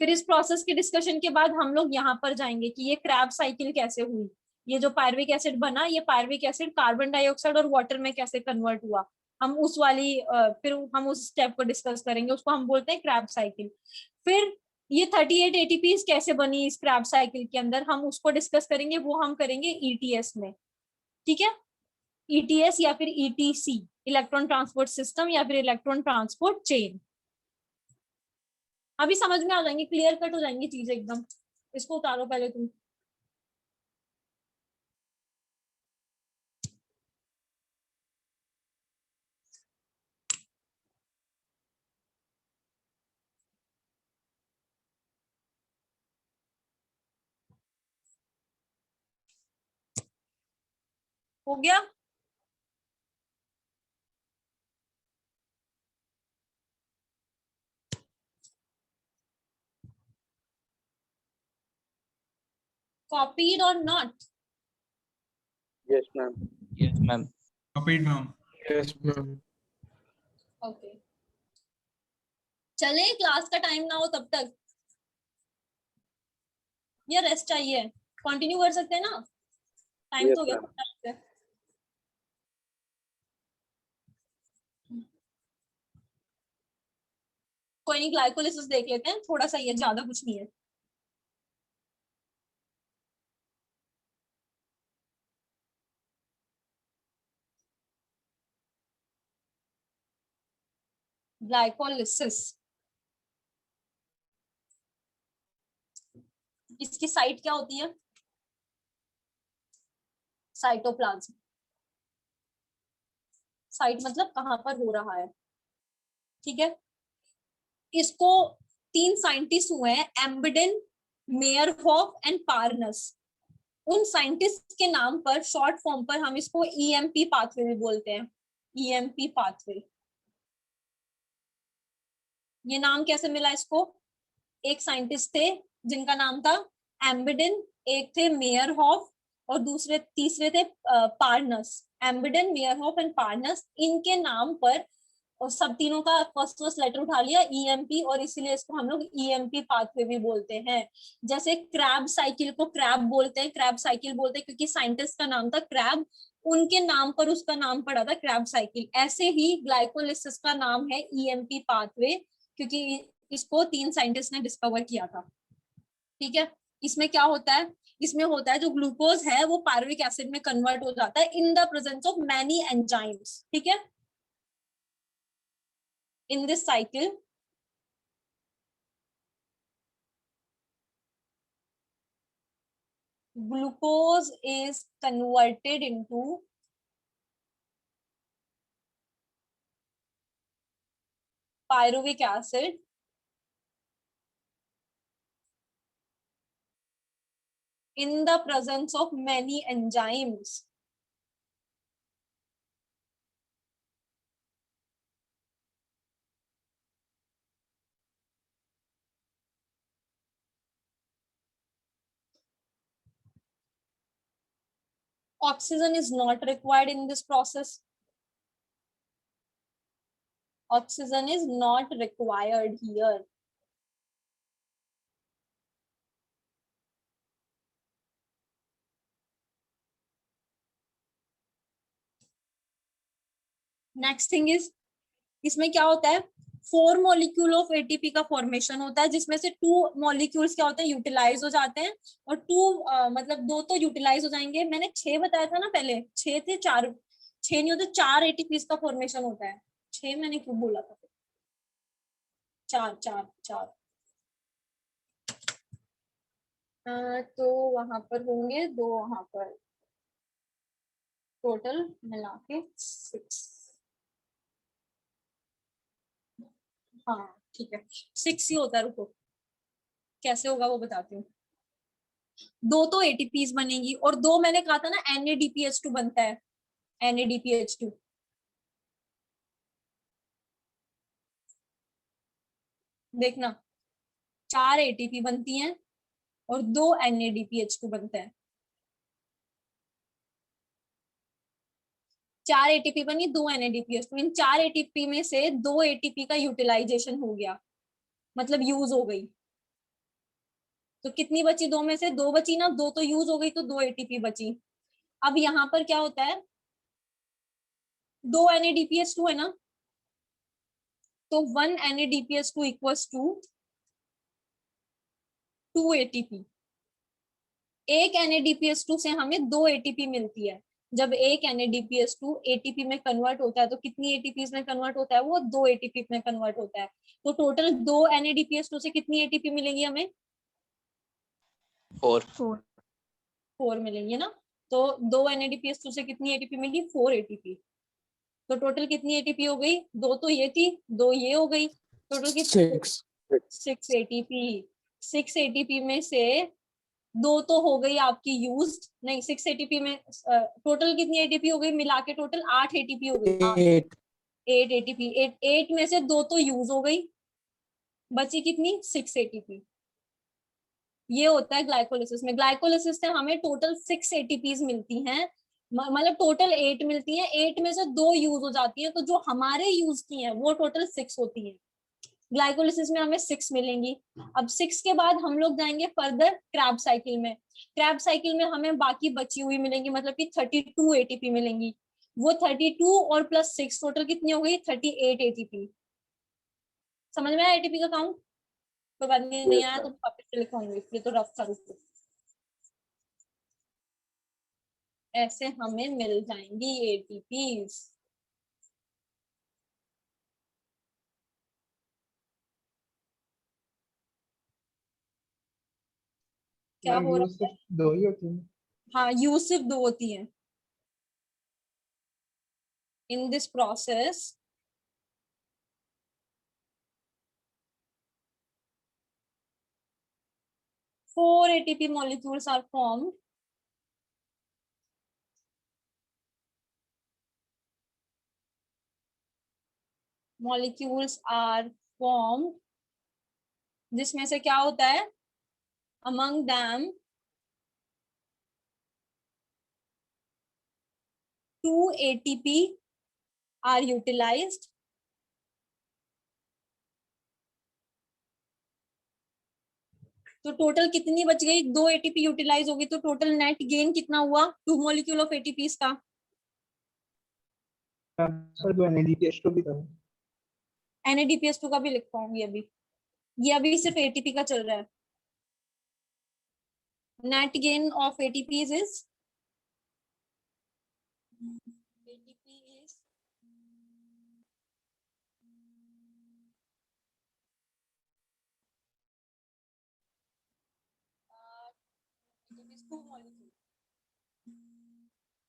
फिर इस प्रोसेस के डिस्कशन के बाद हम लोग यहाँ पर जाएंगे कि ये क्रैब साइकिल कैसे हुई, ये जो पायरुविक एसिड बना, ये पायरुविक एसिड कार्बन डाइऑक्साइड और वाटर में कैसे कन्वर्ट हुआ। हम उस वाली फिर हम उस स्टेप को डिस्कस करेंगे, उसको हम बोलते हैं क्रैब साइकिल। फिर ये 38 ATPs कैसे बनी इस क्रैब साइकिल के अंदर, हम उसको डिस्कस करेंगे। वो हम करेंगे ETS में। ठीक है, ETS या फिर ETC, इलेक्ट्रॉन ट्रांसपोर्ट सिस्टम या फिर इलेक्ट्रॉन ट्रांसपोर्ट चेन। अभी समझ में आ जाएंगे, क्लियर कट हो जाएंगी चीजें एकदम। इसको उतारो पहले तुम। हो गया, copied or not? Yes, ma'am. Yes, ma'am. Copied, ma'am. Yes ma'am. Okay, चले क्लास का टाइम ना हो तब तक, या रेस्ट चाहिए, कंटिन्यू कर सकते हैं ना, टाइम Yes, तो हो ma'am. गया। कोई नहीं, ग्लाइकोलिसिस देख लेते हैं, थोड़ा सा ये, ज्यादा कुछ नहीं है। ग्लाइकोलिसिस, इसकी साइट क्या होती है, साइटोप्लाज्म। साइट मतलब कहां पर हो रहा है। ठीक है, इसको 3 साइंटिस्ट हुए हैं, एम्बेडेन, मेयरहोफ एंड पार्नस। उन साइंटिस्ट के नाम पर शॉर्ट फॉर्म पर हम इसको EMP पाथवे भी बोलते हैं। EMP पाथवे, ये नाम कैसे मिला इसको, एक साइंटिस्ट थे जिनका नाम था एम्बेडेन, एक थे मेयरहोफ और दूसरे तीसरे थे पार्नस। एम्बेडेन, मेयरहोफ एंड पार्नस, इनके नाम पर, और सब तीनों का फर्स्ट लेटर उठा लिया EMP, और इसीलिए इसको हम लोग EMP पाथवे भी बोलते हैं। जैसे क्रैब साइकिल को क्रैब बोलते हैं, क्रैब साइकिल बोलते हैं क्योंकि साइंटिस्ट का नाम था क्रैब, उनके नाम पर उसका नाम पड़ा था क्रैब साइकिल। ऐसे ही ग्लाइकोलिसिस का नाम है EMP पाथवे, क्योंकि इसको 3 साइंटिस्ट ने डिस्कवर किया था। ठीक है, इसमें क्या होता है, इसमें होता है जो ग्लूकोज है वो पायरुविक एसिड में कन्वर्ट हो जाता है in the presence of many enzymes. ठीक है, in this cycle glucose is converted into pyruvic acid in the presence of many enzymes. Oxygen is not required in this process. Oxygen is not required here. Next thing is, इसमें क्या होता है, 4 molecule of ATP का formation होता है, जिसमें से 2 molecules क्या होते हैं, यूटिलाइज हो जाते हैं, और 2 मतलब 2 तो यूटिलाइज हो जाएंगे। मैंने 6 बताया था ना पहले, 6 थे, 4 6 नहीं होते, 4 एटीपीज का फॉर्मेशन होता है। 6 मैंने क्यों बोला था, 4 4 4। तो वहां पर होंगे 2, वहां पर टोटल मिला के 6। हाँ ठीक है, 6 ही होता है। रुको कैसे होगा वो बताती हूँ। 2 तो एटीपीज बनेगी, और 2 मैंने कहा था ना NADPH2 बनता है, NADPH2। देखना, 4 एटीपी बनती हैं और 2 NADPH2 बनते हैं। 4 एटीपी बनी, 2 NADPH2। इन 4 एटीपी में से 2 एटीपी का यूटिलाइजेशन हो गया, मतलब यूज हो गई। तो कितनी बची, 2 में से 2 बची ना, 2 तो यूज हो गई, तो 2 एटीपी बची। अब यहाँ पर क्या होता है, 2 NADPH2 है ना, तो 1 NADPH2 इक्वल्स टू 2 एटीपी। एक NADPH2 से हमें 2 एटीपी मिलती है। जब एक NADPH2 एटीपी में कन्वर्ट होता है, तो कितनी एटीपी में कन्वर्ट होता है, वो 2 एटीपी में कन्वर्ट होता है। तो टोटल 2 NADPH2 से कितनी एटीपी मिलेंगी हमें, 4 4 मिलेंगे ना। तो 2 NADPH2 से कितनी एटीपी मिली, 4 एटीपी। तो टोटल कितनी एटीपी हो गई, 2 तो ये थी, 2 ये हो गई, टोटल कितनी, 6 एटीपी। 6 एटीपी में से 2 तो हो गई आपकी यूज, नहीं 6 एटीपी में टोटल कितनी एटीपी हो गई, मिला के टोटल 8 एटीपी हो गई। 8 एटीपी, 8 में से 2 तो यूज हो गई, बची कितनी, 6 एटीपी। ये होता है ग्लाइकोलिसिस में। ग्लाइकोलिसिस से हमें टोटल 6 एटीपीज मिलती हैं, मतलब टोटल 8 मिलती हैं, 8 में से 2 यूज हो जाती हैं, तो जो हमारे यूज की हैं वो टोटल 6 होती हैं। ग्लाइकोलिसिस में हमें 6 मिलेंगी। अब 6 के बाद हम लोग जाएंगे फर्दर क्रैब साइकिल में। क्रैब साइकिल में हमें बाकी बची हुई मिलेंगी, मतलब कि 32 एटीपी मिलेंगी। वो 32 और प्लस 6 टोटल कितनी हो गई, 38 एटीपी। समझ में आया एटीपी का काउंट? कोई बात नहीं, नहीं आया तो वापस से लिखवाऊंगी, ये तो रफ था। रुको, ऐसे हमें मिल जाएंगी एटीपीज। क्या मैम हो यूज रहा है? सिर्फ 2 ही होती है? हाँ, यूज सिर्फ 2 होती है in this process. Four ATP molecules are formed. Molecules are formed, जिसमें से क्या होता है, among them 2 ATP are utilized. तो टोटल कितनी बच गई, 2 एटीपी यूटिलाइज होगी, तो टोटल नेट गेन कितना हुआ, 2 मॉलिक्यूल ऑफ एटीपीज का। सर 2 NADPH2 भी था। NADPH2 का भी लिख पाऊंगी अभी, ये अभी सिर्फ एटीपी का चल रहा है। Net gain of ATPs is, ATP is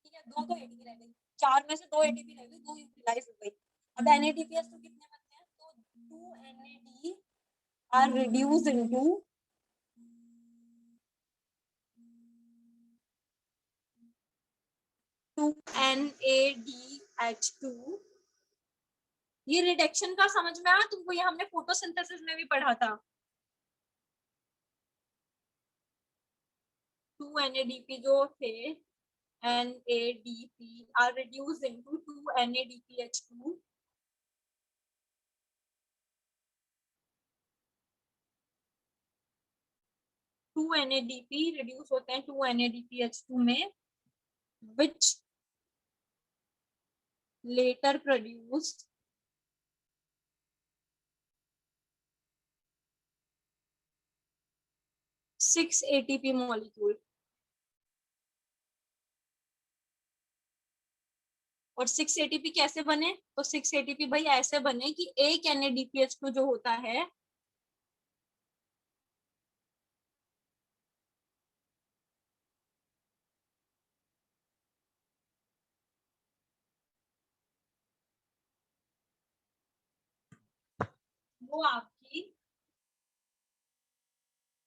ठीक है, 2 तो एटीपी रह गई, 4 में से 2 एटीपी रह गई, 2 यूटिलाइज हो गई। अब NADPH तो कितने बनते हैं, तो 2 NAD are reduced into 2 NADH2। ये रिडक्शन का समझ में आया तुमको, ये हमने फोटोसिंथेसिस में भी पढ़ा था। 2 NADP जो थे, NADP are reduced into 2 NADPH2 2 NADP reduce होते हैं 2 NADPH2 में, which later produced 6 ATP molecule। और 6 ATP कैसे बने? तो 6 ATP भाई ऐसे बने कि एक NADPH2 जो होता है वो आपकी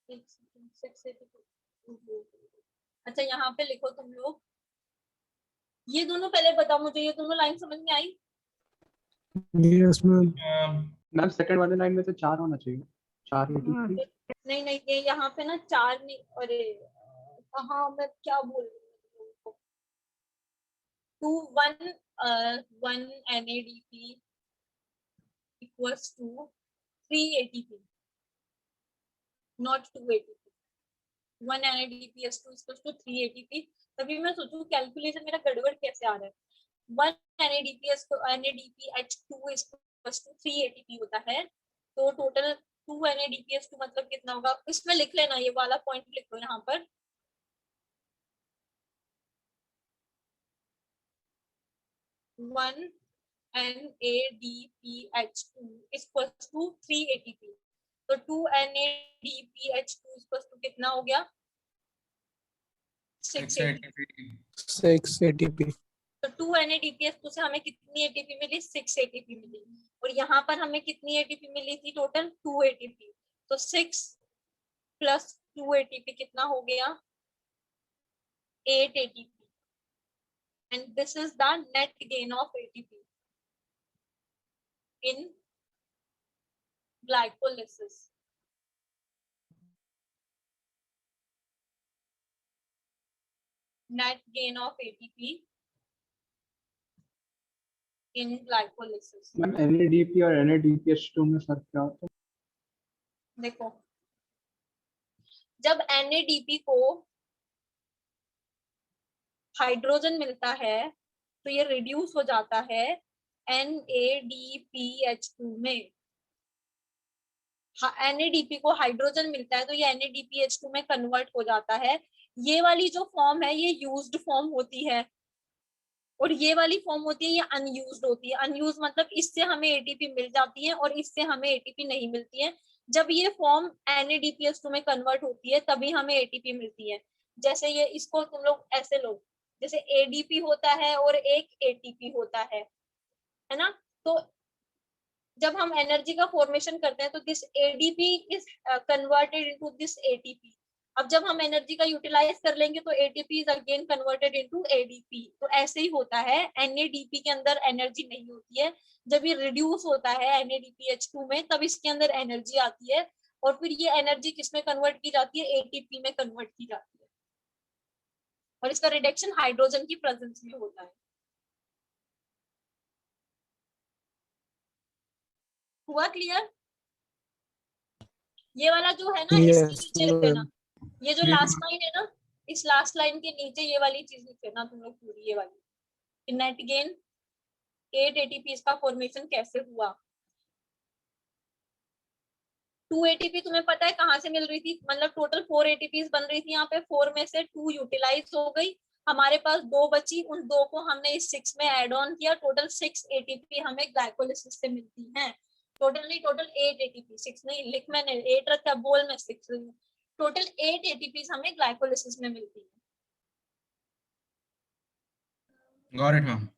6 ATP। अच्छा यहाँ पे लिखो तुम लोग, ये दोनों पहले बताओ मुझे, ये दोनों लाइन समझ में आई? Yes ma'am. मैम सेकंड वाले लाइन में तो 4 होना चाहिए, 4 ATP। नहीं नहीं, ये यहाँ पे ना 4 नहीं, अरे कहाँ मैं क्या बोल रही हूँ, 1 NADP equals to 3 ATP, not 2 ATP। 1 NADPH2 equals to 3 ATP। तभी मैं सोचूं कैलकुलेशन मेरा गड़बड़ कैसे आ रहा है। 1 NADPH2 equals to 3 ATP होता है, तो टोटल 2 NADPH2 मतलब कितना होगा, इसमें लिख लेना, ये वाला पॉइंट लिख लो यहाँ पर। 1 NADPH2 equals to 3 ATP, तो 2 NADPH2 equals to कितना हो गया, 6 ATP। 6 ATP। तो 2 NADPH2 से हमें कितनी ATP मिली, 6 ATP मिली, और यहाँ पर हमें कितनी ATP मिली थी, टोटल 2 ATP। तो 6 प्लस 2 ATP कितना हो गया, 8 ATP, and this is the net gain of ATP in glycolysis। Net gain of ATP in glycolysis। Ma'am NADP और NADPH2 में फर्क क्या होता है? देखो, जब NADP को हाइड्रोजन मिलता है तो ये रिड्यूस हो जाता है NADPH2 में। NADP को हाइड्रोजन मिलता है तो ये NADPH2 में कन्वर्ट हो जाता है। ये वाली जो फॉर्म है ये यूज्ड फॉर्म होती है, और ये वाली फॉर्म होती है ये अनयूज्ड होती है। अनयूज्ड मतलब इससे हमें ATP मिल जाती है और इससे हमें ATP नहीं मिलती है। जब ये फॉर्म NADPH2 में कन्वर्ट होती है तभी हमें ATP मिलती है। जैसे ये, इसको तुम लोग ऐसे लो, जैसे ADP होता है और एक ATP होता है ना। तो जब हम एनर्जी का फॉर्मेशन करते हैं तो this ADP is converted into this ATP। अब जब हम एनर्जी का यूटिलाइज कर लेंगे तो ATP is again converted into ADP। तो ऐसे ही होता है, NADP के अंदर एनर्जी नहीं होती है, जब ये रिड्यूस होता है NADPH2 में तब इसके अंदर एनर्जी आती है, और फिर ये एनर्जी किसमें कन्वर्ट की जाती है, ATP में कन्वर्ट की जाती है, और इसका रिडक्शन हाइड्रोजन की प्रेजेंस में होता है। हुआ क्लियर? ये वाला जो है ना इसके नीचे लिख देना, ये जो लास्ट लाइन है ना, इस लास्ट लाइन के नीचे ये वाली चीज लिख देना तुम लोग पूरी, ये वाली नेट गेन 8 ATP का फॉर्मेशन कैसे हुआ। 2 ATP तुम्हें पता है कहाँ से मिल रही थी, मतलब टोटल 4 ATPs बन रही थी, यहाँ पे 4 में से 2 यूटिलाइज हो गई, हमारे पास 2 बची, उन 2 को हमने इस 6 में ऐड ऑन किया, टोटल 6 ATP हमें ग्लाइकोलिसिस से मिलती हैं। टोटल 8 ATP, 6 नहीं लिख, मैंने 8 रखा, बोल में 6 रही हूँ, टोटल 8 ATPs हमें ग्लाइकोलिसिस में मिलती है। Got it, ma'am.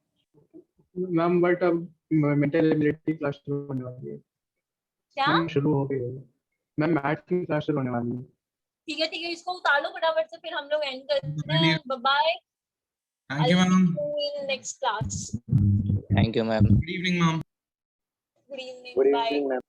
Ma'am but अब मेंटल एबिलिटी क्लास शुरू होने वाली है। क्या? मैम शुरू हो गई है मैम, मैथ्स की क्लास शुरू होने वाली है। ठीक है, इसको उतार लो फटाफट से, फिर हम लोग एंड करते हैं। Bye bye, Thank you, ma'am. in next class। Thank you, ma'am. Good evening, ma'am. Good evening, Good bye। evening, ma'am.